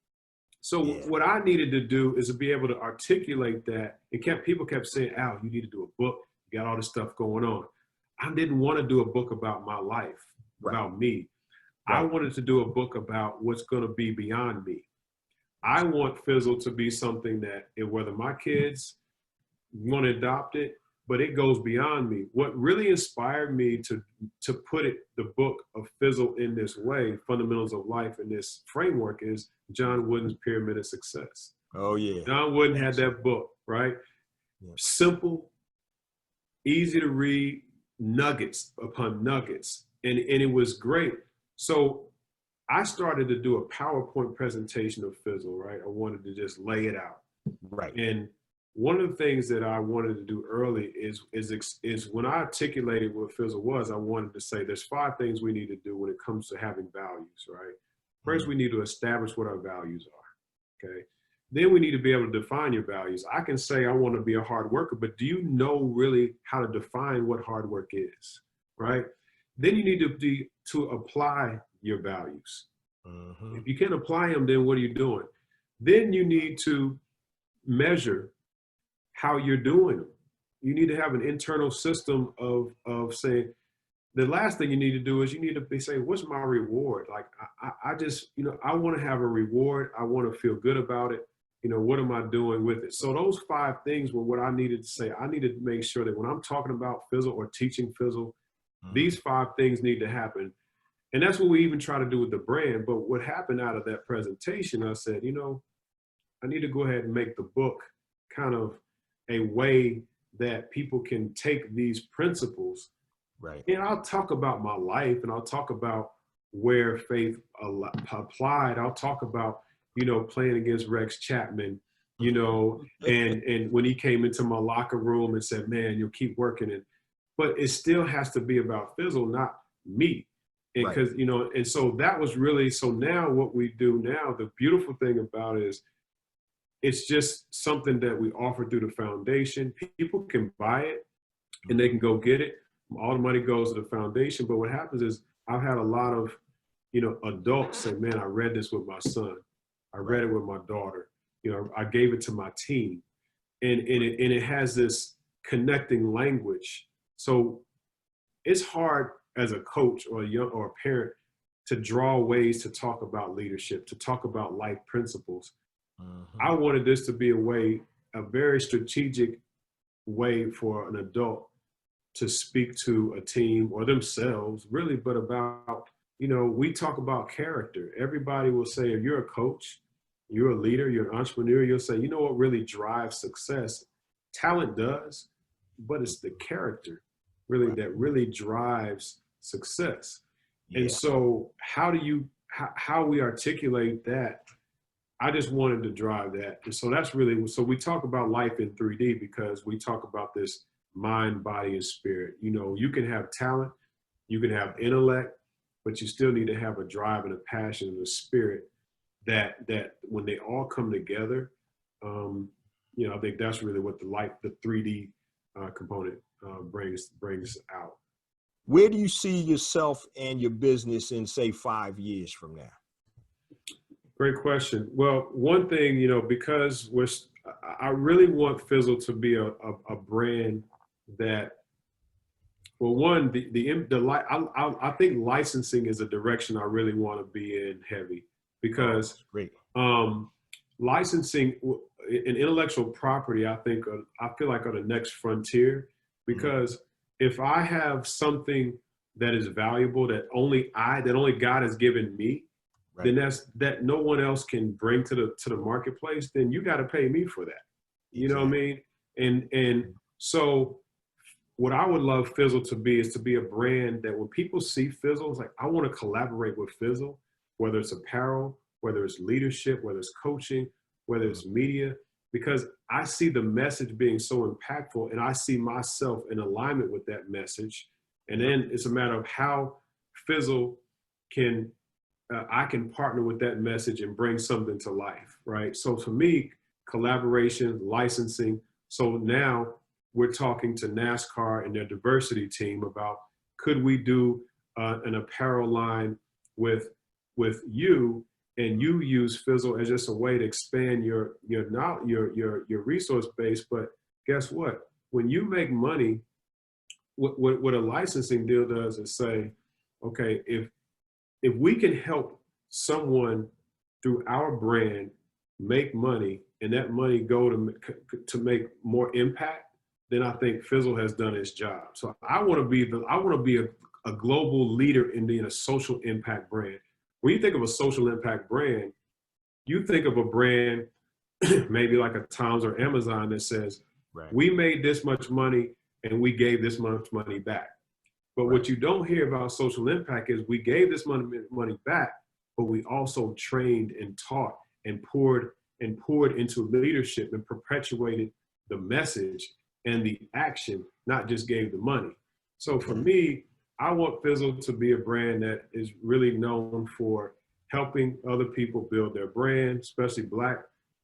So what I needed to do is to be able to articulate that. People kept saying, Al, you need to do a book. You got all this stuff going on. I didn't want to do a book about my life, about me. I wanted to do a book about what's going to be beyond me. I want Fizzle to be something that, whether my kids want to adopt it, but it goes beyond me. What really inspired me to put the book of Fizzle in this way, Fundamentals of Life, in this framework, is John Wooden's Pyramid of Success. Oh, yeah. John Wooden had that book, right? Yeah. Simple, easy to read, nuggets upon nuggets. And it was great. So I started to do a PowerPoint presentation of Fizzle, right? I wanted to just lay it out. Right. And one of the things that I wanted to do early is when I articulated what Fizzle was, I wanted to say there's 5 things we need to do when it comes to having values, right? First, we need to establish what our values are, okay? Then we need to be able to define your values. I can say I want to be a hard worker, but do you know really how to define what hard work is, right? Then you need to apply your values. If you can't apply them, then what are you doing? Then you need to measure how you're doing them. You need to have an internal system of saying, the last thing you need to do is you need to be saying, what's my reward? Like, I just, I want to have a reward. I want to feel good about it. What am I doing with it? So those 5 things were what I needed to say. I needed to make sure that when I'm talking about Fizzle or teaching Fizzle, these 5 things need to happen. And that's what we even try to do with the brand. But what happened out of that presentation, I said, I need to go ahead and make the book kind of a way that people can take these principles. Right. And I'll talk about my life, and I'll talk about where faith applied. I'll talk about, playing against Rex Chapman, and when he came into my locker room and said, man, you'll keep working it. But it still has to be about Fizzle, not me. And because, and so that was really, so now what we do now, the beautiful thing about it is it's just something that we offer through the foundation. People can buy it and they can go get it. All the money goes to the foundation. But what happens is I've had a lot of, adults say, man, I read this with my son. I read it with my daughter. I gave it to my team. And it has this connecting language. So it's hard as a coach or a parent to draw ways to talk about leadership, to talk about life principles. I wanted this to be a very strategic way for an adult to speak to a team or themselves, really, but about, we talk about character. Everybody will say, if you're a coach, you're a leader, you're an entrepreneur, you'll say, what really drives success? Talent does, but it's the character really that really drives success. Yeah. And so how we articulate that, I just wanted to drive that. And so that's really, so we talk about life in 3D because we talk about this mind, body, and spirit. You can have talent, you can have intellect, but you still need to have a drive and a passion and a spirit that when they all come together, I think that's really what the 3D component brings out. Where do you see yourself and your business in, say, 5 years from now? Great question. Well, one thing, because I really want Fizzle to be a brand that, well, one, I think licensing is a direction I really want to be in heavy because licensing and intellectual property, I feel like are the next frontier because if I have something that is valuable that only God has given me, then that no one else can bring to the marketplace, then you got to pay me for that. You know what I mean? And so what I would love Fizzle to be is to be a brand that when people see Fizzle, it's like, I want to collaborate with Fizzle, whether it's apparel, whether it's leadership, whether it's coaching, whether it's media, because I see the message being so impactful and I see myself in alignment with that message. And then it's a matter of how Fizzle can, I can partner with that message and bring something to life, right? So for me, collaboration, licensing. So now we're talking to NASCAR and their diversity team about, could we do an apparel line with you, and you use Fizzle as just a way to expand your resource base. But guess what? When you make money, what a licensing deal does is say, okay, if we can help someone through our brand make money, and that money go to make more impact, then I think Fizzle has done its job. So I want to be a global leader in being a social impact brand. When you think of a social impact brand, you think of a brand maybe like a Tom's or Amazon that says, right, we made this much money and we gave this much money back. But right, what you don't hear about social impact is we gave this money back, but we also trained and taught and poured into leadership and perpetuated the message and the action, not just gave the money. So for me, I want Fizzle to be a brand that is really known for helping other people build their brand, especially Black,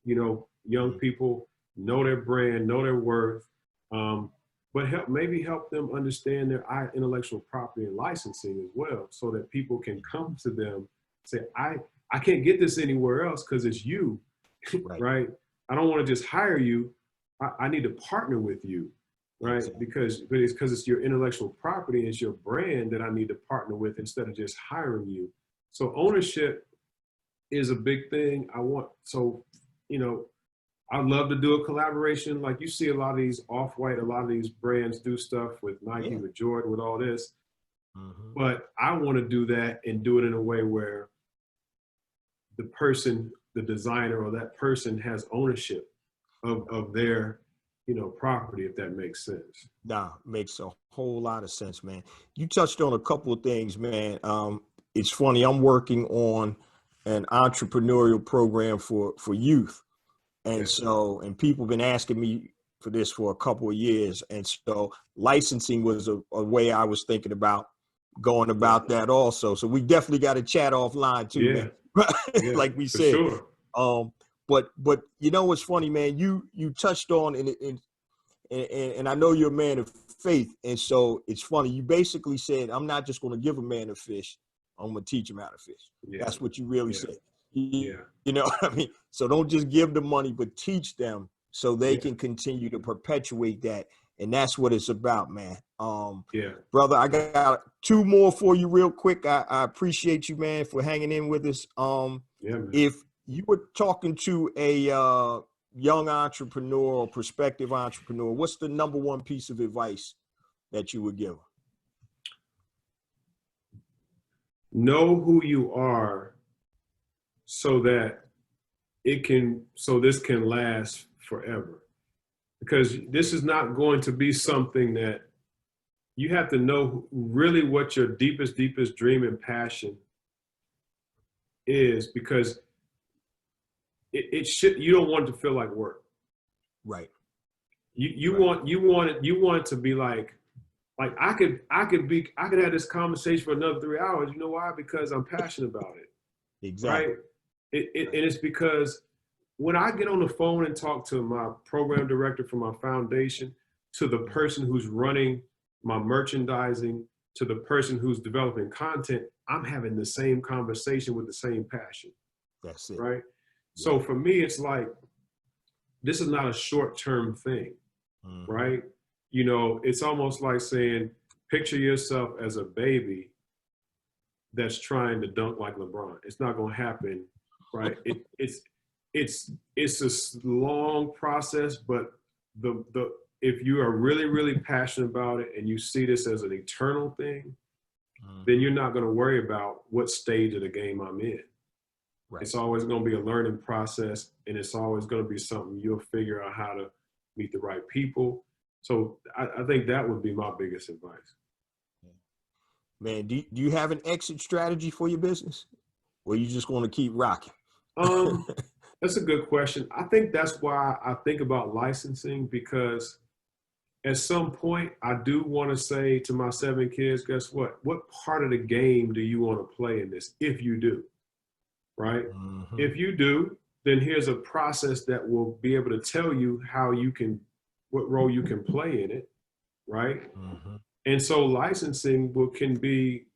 young people know their brand, know their worth, but maybe help them understand their intellectual property and licensing as well, so that people can come to them, say, I can't get this anywhere else because it's you, right? Right? I don't want to just hire you. I need to partner with you, right? Exactly. Because it's your intellectual property, it's your brand that I need to partner with instead of just hiring you. So ownership is a big thing. I'd love to do a collaboration. Like you see a lot of these Off-White, a lot of these brands do stuff with Nike, with Jordan, with all this. Mm-hmm. But I want to do that and do it in a way where the person, the designer or that person has ownership of their, property, if that makes sense. Nah, makes a whole lot of sense, man. You touched on a couple of things, man. It's funny, I'm working on an entrepreneurial program for youth. And so, and people have been asking me for this for a couple of years. And so licensing was a way I was thinking about going about that also. So we definitely got to chat offline too, man. Like we said. Sure. But what's funny, man, you touched on and I know you're a man of faith. And so it's funny, you basically said, I'm not just going to give a man a fish, I'm going to teach him how to fish. Yeah. That's what you really said. You know what I mean? So don't just give the money, but teach them so they can continue to perpetuate that. And that's what it's about, man. Brother, I got two more for you real quick. I appreciate you, man, for hanging in with us. If you were talking to a young entrepreneur or prospective entrepreneur, what's the number one piece of advice that you would give them? Know who you are so that this can last forever. Because this is not going to be something that you have to know really what your deepest dream and passion is, because you don't want it to feel like work. Right. You want it to be like I could have this conversation for another 3 hours. You know why? Because I'm passionate about it. Exactly. Right. And it's because when I get on the phone and talk to my program director for my foundation, to the person who's running my merchandising, to the person who's developing content, I'm having the same conversation with the same passion. That's it. Right. Yeah. So for me, it's like, this is not a short-term thing. Mm-hmm. Right. It's almost like saying, picture yourself as a baby that's trying to dunk like LeBron. It's not going to happen. Right. It's a long process, but if you are really passionate about it and you see this as an eternal thing, then you're not going to worry about what stage of the game I'm in. Right. It's always going to be a learning process, and it's always going to be something you'll figure out how to meet the right people. So I think that would be my biggest advice. Man, do you have an exit strategy for your business? Or are you just going to keep rocking? That's a good question. I think that's why I think about licensing, because at some point I do want to say to my 7 kids, guess what? What part of the game do you want to play in this? If you do, right? Mm-hmm. If you do, then here's a process that will be able to tell you how you can, what role you can play in it, right? Mm-hmm. And so licensing can be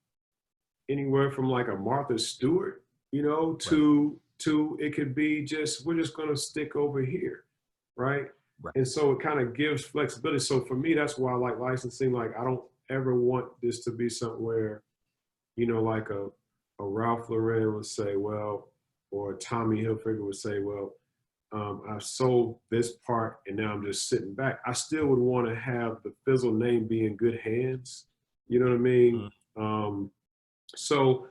anywhere from like a Martha Stewart, Right. to it could be just, we're just going to stick over here, right? Right. And so it kind of gives flexibility. So for me, that's why I like licensing. Like, I don't ever want this to be somewhere, like a Ralph Lauren would say, well, or Tommy Hilfiger would say, well, I've sold this part and now I'm just sitting back. I still would want to have the Fizzle name be in good hands. You know what I mean? So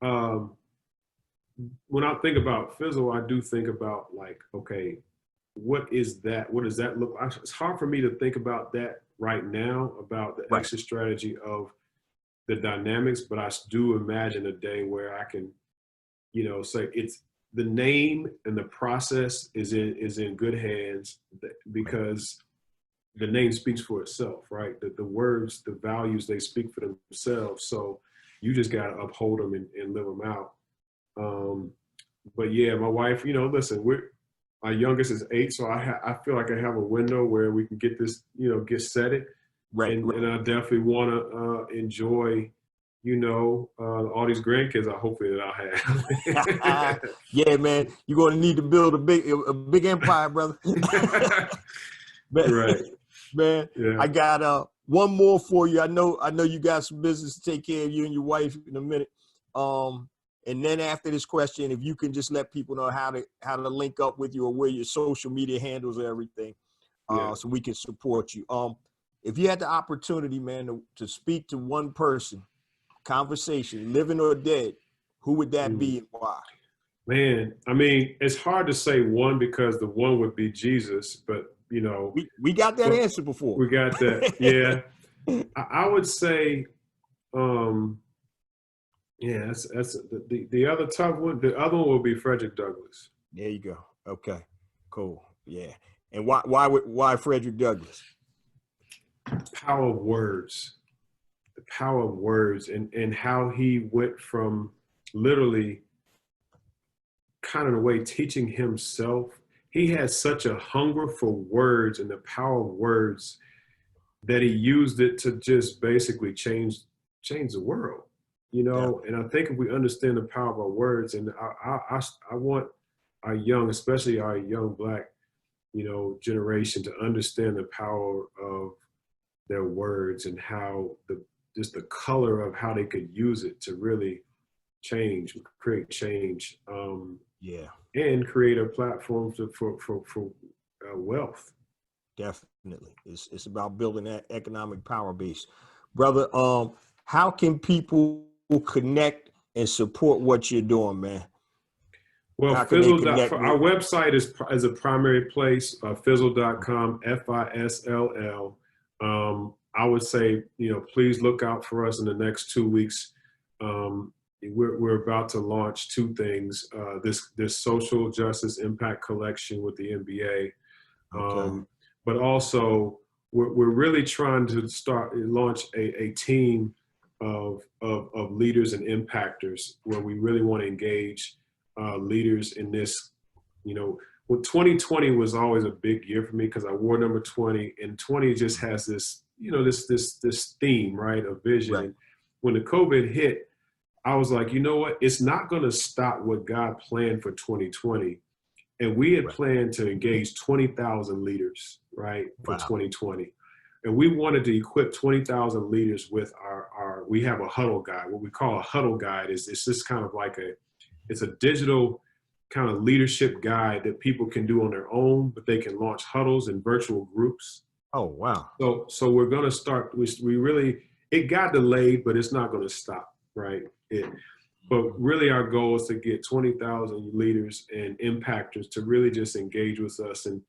um, when I think about Fizzle, I do think about like, okay, what is that? What does that look like? It's hard for me to think about that right now, about the Right. exit strategy of the dynamics, but I do imagine a day where I can, say it's the name and the process is in good hands, because the name speaks for itself, right? The words, the values, they speak for themselves. So you just got to uphold them and live them out. But yeah, my wife, listen, our youngest is 8, so I feel like I have a window where we can get this, get set it. Right. And I definitely want to enjoy, all these grandkids. Hopefully that I'll have. Yeah, man, you're going to need to build a big empire, brother. Man, Right. man, Yeah. I got one more for you. I know you got some business to take care of, you and your wife, in a minute. And then after this question, if you can just let people know how to link up with you, or where your social media handles and everything, Yeah. so we can support you. If you had the opportunity, man, to speak to one person, conversation, living or dead, who would that be and why? Man, I mean, it's hard to say one, because the one would be Jesus, but we got that answer before. We got that. Yeah. I would say, yeah, that's the other tough one. The other one will be Frederick Douglass. There you go. Okay, cool. Yeah. And why Frederick Douglass? Power of words, the power of words, and how he went from literally kind of in a way teaching himself. He had such a hunger for words and the power of words that he used it to just basically change the world, Yeah. And I think if we understand the power of our words, and I want our young, especially our young Black, generation, to understand the power of their words, and how just the color of how they could use it to really create change, Yeah. and create a platform for wealth. Definitely. It's about building that economic power base. Brother, how can people connect and support what you're doing, man? Well, How can they connect our with? website is a primary place, fizzle.com, FISLL. I would say, please look out for us in the next 2 weeks. We're about to launch 2 things. This social justice impact collection with the NBA. Okay. But also we're really trying to launch a team of leaders and impactors, where we really want to engage leaders in this. Well, 2020 was always a big year for me, because I wore number 20, and 20 just has this, this theme, right, of vision. Right. When the COVID hit, I was like, you know what? It's not going to stop what God planned for 2020. And we had planned to engage 20,000 leaders, right, for 2020. And we wanted to equip 20,000 leaders with we have a huddle guide. What we call a huddle guide is, it's just kind of like it's a digital kind of leadership guide that people can do on their own, but they can launch huddles in virtual groups. Oh, wow. So we're going to start, it got delayed, but it's not going to stop, right? But really our goal is to get 20,000 leaders and impactors to really just engage with us, and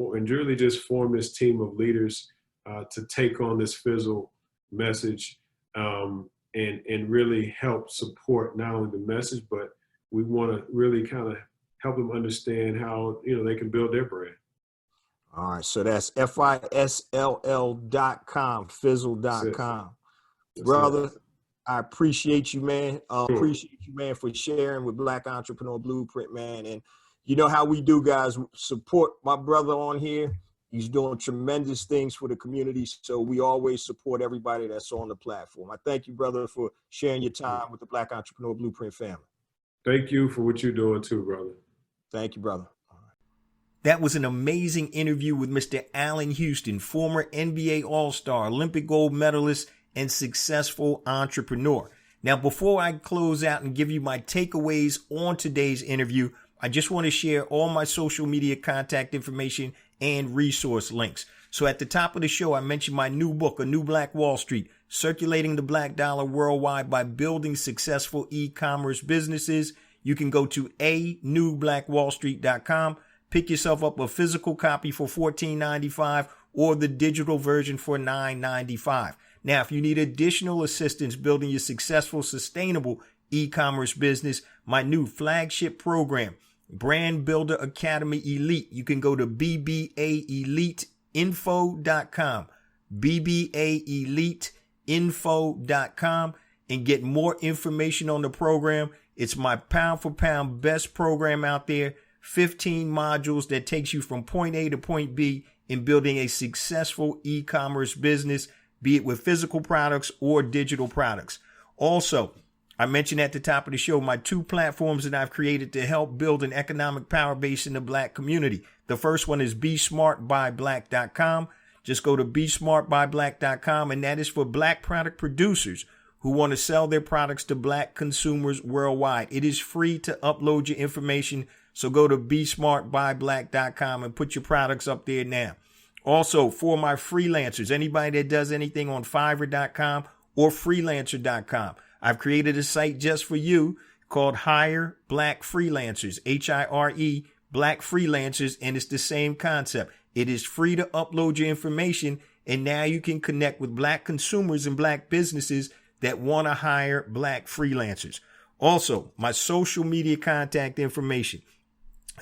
really just form this team of leaders to take on this Fizzle message, and really help support not only the message, but we want to really kind of help them understand how, you know, they can build their brand. All right. So that's FISLL.com, fizzle.com. Brother, I appreciate you, man. Appreciate you, man, for sharing with Black Entrepreneur Blueprint, man. And you know how we do, guys. Support my brother on here. He's doing tremendous things for the community. So we always support everybody that's on the platform. I thank you, brother, for sharing your time with the Black Entrepreneur Blueprint family. Thank you for what you're doing too, brother. Thank you, brother. That was an amazing interview with Mr. Allan Houston, former NBA All-Star, Olympic gold medalist, and successful entrepreneur. Now, before I close out and give you my takeaways on today's interview, I just want to share all my social media contact information and resource links. So at the top of the show, I mentioned my new book, A New Black Wall Street, Circulating the Black Dollar Worldwide by Building Successful E-Commerce Businesses. You can go to anewblackwallstreet.com, pick yourself up a physical copy for $14.95 or the digital version for $9.95. Now, if you need additional assistance building your successful, sustainable e-commerce business, my new flagship program, Brand Builder Academy Elite, you can go to bbaeliteinfo.com, bbaeliteinfo.com, and get more information on the program. It's my pound for pound best program out there. 15 modules that takes you from point A to point B in building a successful e-commerce business, be it with physical products or digital products. Also, I mentioned at the top of the show my two platforms that I've created to help build an economic power base in the Black community. The first one is BeSmartByBlack.com. Just go to BeSmartByBlack.com, and that is for Black product producers who want to sell their products to Black consumers worldwide. It is free to upload your information, so go to BeSmartByBlack.com and put your products up there now. Also, for my freelancers, anybody that does anything on Fiverr.com or Freelancer.com, I've created a site just for you called Hire Black Freelancers, HIRE Black Freelancers, and it's the same concept. It is free to upload your information, and now you can connect with Black consumers and Black businesses that want to hire Black freelancers. Also, my social media contact information.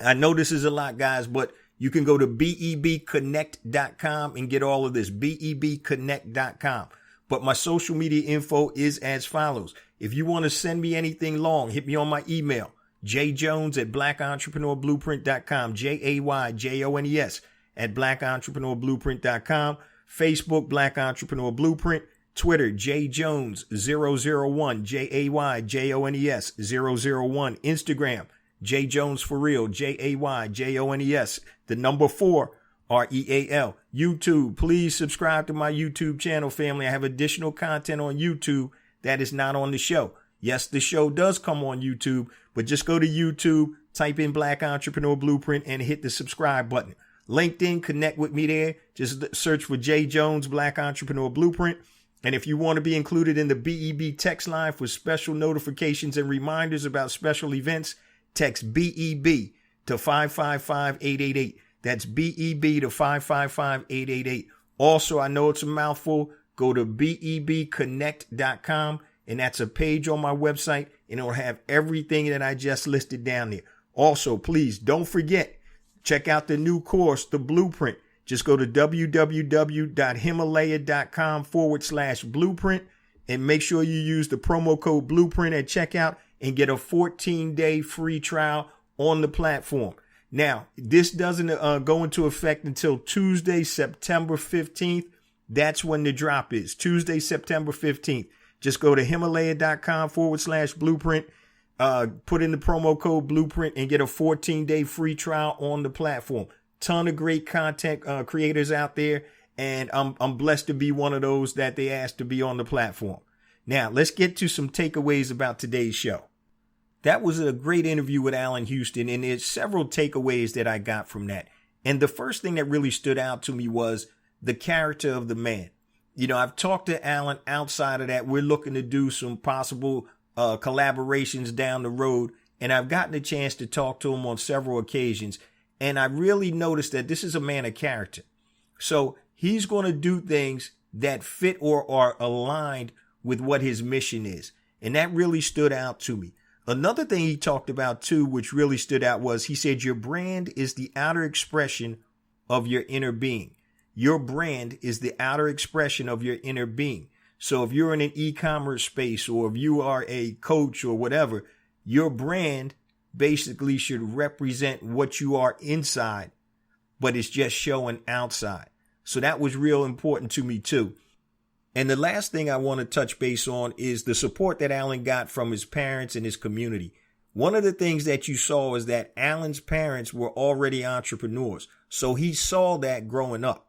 I know this is a lot, guys, but you can go to bebconnect.com and get all of this, bebconnect.com. But my social media info is as follows. If you want to send me anything long, hit me on my email, jjones@blackentrepreneurblueprint.com, JAYJONES @blackentrepreneurblueprint.com, Facebook, Black Entrepreneur Blueprint, Twitter, jjones001, JAYJONES001, Instagram, jjones for real, JAYJONES, the number 4, REAL. YouTube, please subscribe to my YouTube channel, family. I have additional content on YouTube that is not on the show. Yes, the show does come on YouTube, but just go to YouTube, type in Black Entrepreneur Blueprint, and hit the subscribe button. LinkedIn, connect with me there. Just search for J Jones Black Entrepreneur Blueprint. And if you want to be included in the BEB text line for special notifications and reminders about special events, text BEB to 555-888. That's BEB to 555-888. Also, I know it's a mouthful. Go to bebconnect.com, and that's a page on my website, and it'll have everything that I just listed down there. Also, please don't forget, check out the new course, The Blueprint. Just go to www.himalaya.com/blueprint and make sure you use the promo code Blueprint at checkout and get a 14-day free trial on the platform. Now, this doesn't go into effect until Tuesday, September 15th. That's when the drop is. Tuesday, September 15th. Just go to Himalaya.com/blueprint, put in the promo code Blueprint, and get a 14-day free trial on the platform. Ton of great content creators out there, and I'm blessed to be one of those that they asked to be on the platform. Now, let's get to some takeaways about today's show. That was a great interview with Allan Houston, and there's several takeaways that I got from that. And the first thing that really stood out to me was the character of the man. You know, I've talked to Allan outside of that. We're looking to do some possible collaborations down the road, and I've gotten a chance to talk to him on several occasions, and I really noticed that this is a man of character. So he's going to do things that fit or are aligned with what his mission is, and that really stood out to me. Another thing he talked about too, which really stood out, was he said your brand is the outer expression of your inner being. Your brand is the outer expression of your inner being. So if you're in an e-commerce space, or if you are a coach or whatever, your brand basically should represent what you are inside, but it's just showing outside. So that was real important to me too. And the last thing I want to touch base on is the support that Allan got from his parents and his community. One of the things that you saw is that Allan's parents were already entrepreneurs. So he saw that growing up.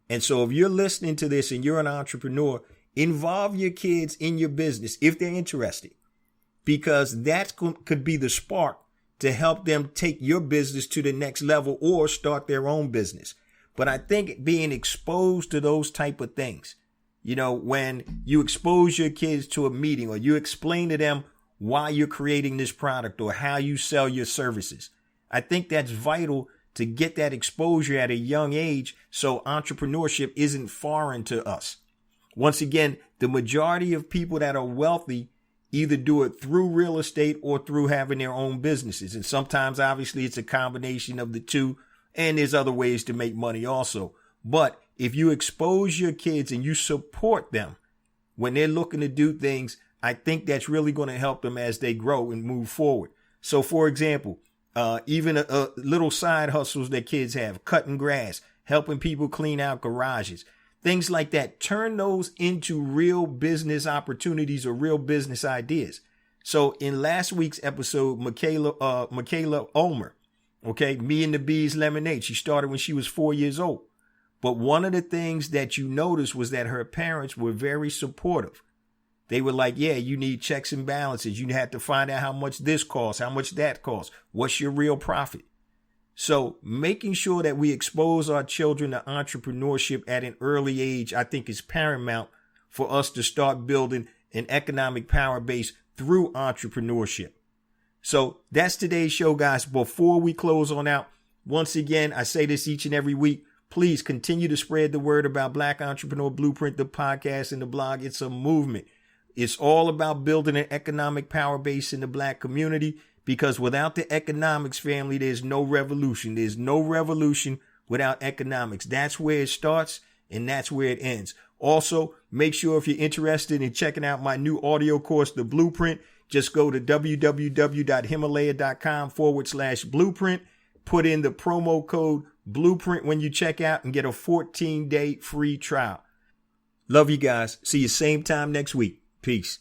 And so if you're listening to this and you're an entrepreneur, involve your kids in your business if they're interested, because that could be the spark to help them take your business to the next level or start their own business. But I think being exposed to those type of things, when you expose your kids to a meeting, or you explain to them why you're creating this product or how you sell your services, I think that's vital to get that exposure at a young age, so entrepreneurship isn't foreign to us. Once again, the majority of people that are wealthy either do it through real estate or through having their own businesses. And sometimes, obviously, it's a combination of the two. And there's other ways to make money also. But if you expose your kids and you support them when they're looking to do things, I think that's really going to help them as they grow and move forward. So, for example, even little side hustles that kids have, cutting grass, helping people clean out garages, things like that. Turn those into real business opportunities or real business ideas. So in last week's episode, Michaela Ulmer, Me and the Bees Lemonade, she started when she was 4 years old. But one of the things that you noticed was that her parents were very supportive. They were like, yeah, you need checks and balances. You have to find out how much this costs, how much that costs. What's your real profit? So making sure that we expose our children to entrepreneurship at an early age, I think, is paramount for us to start building an economic power base through entrepreneurship. So that's today's show, guys. Before we close on out, once again, I say this each and every week, please continue to spread the word about Black Entrepreneur Blueprint, the podcast and the blog. It's a movement. It's all about building an economic power base in the Black community. Because without the economics, family, there's no revolution. There's no revolution without economics. That's where it starts and that's where it ends. Also, make sure if you're interested in checking out my new audio course, The Blueprint, just go to www.himalaya.com/blueprint. Put in the promo code Blueprint when you check out and get a 14-day free trial. Love you guys. See you same time next week. Peace.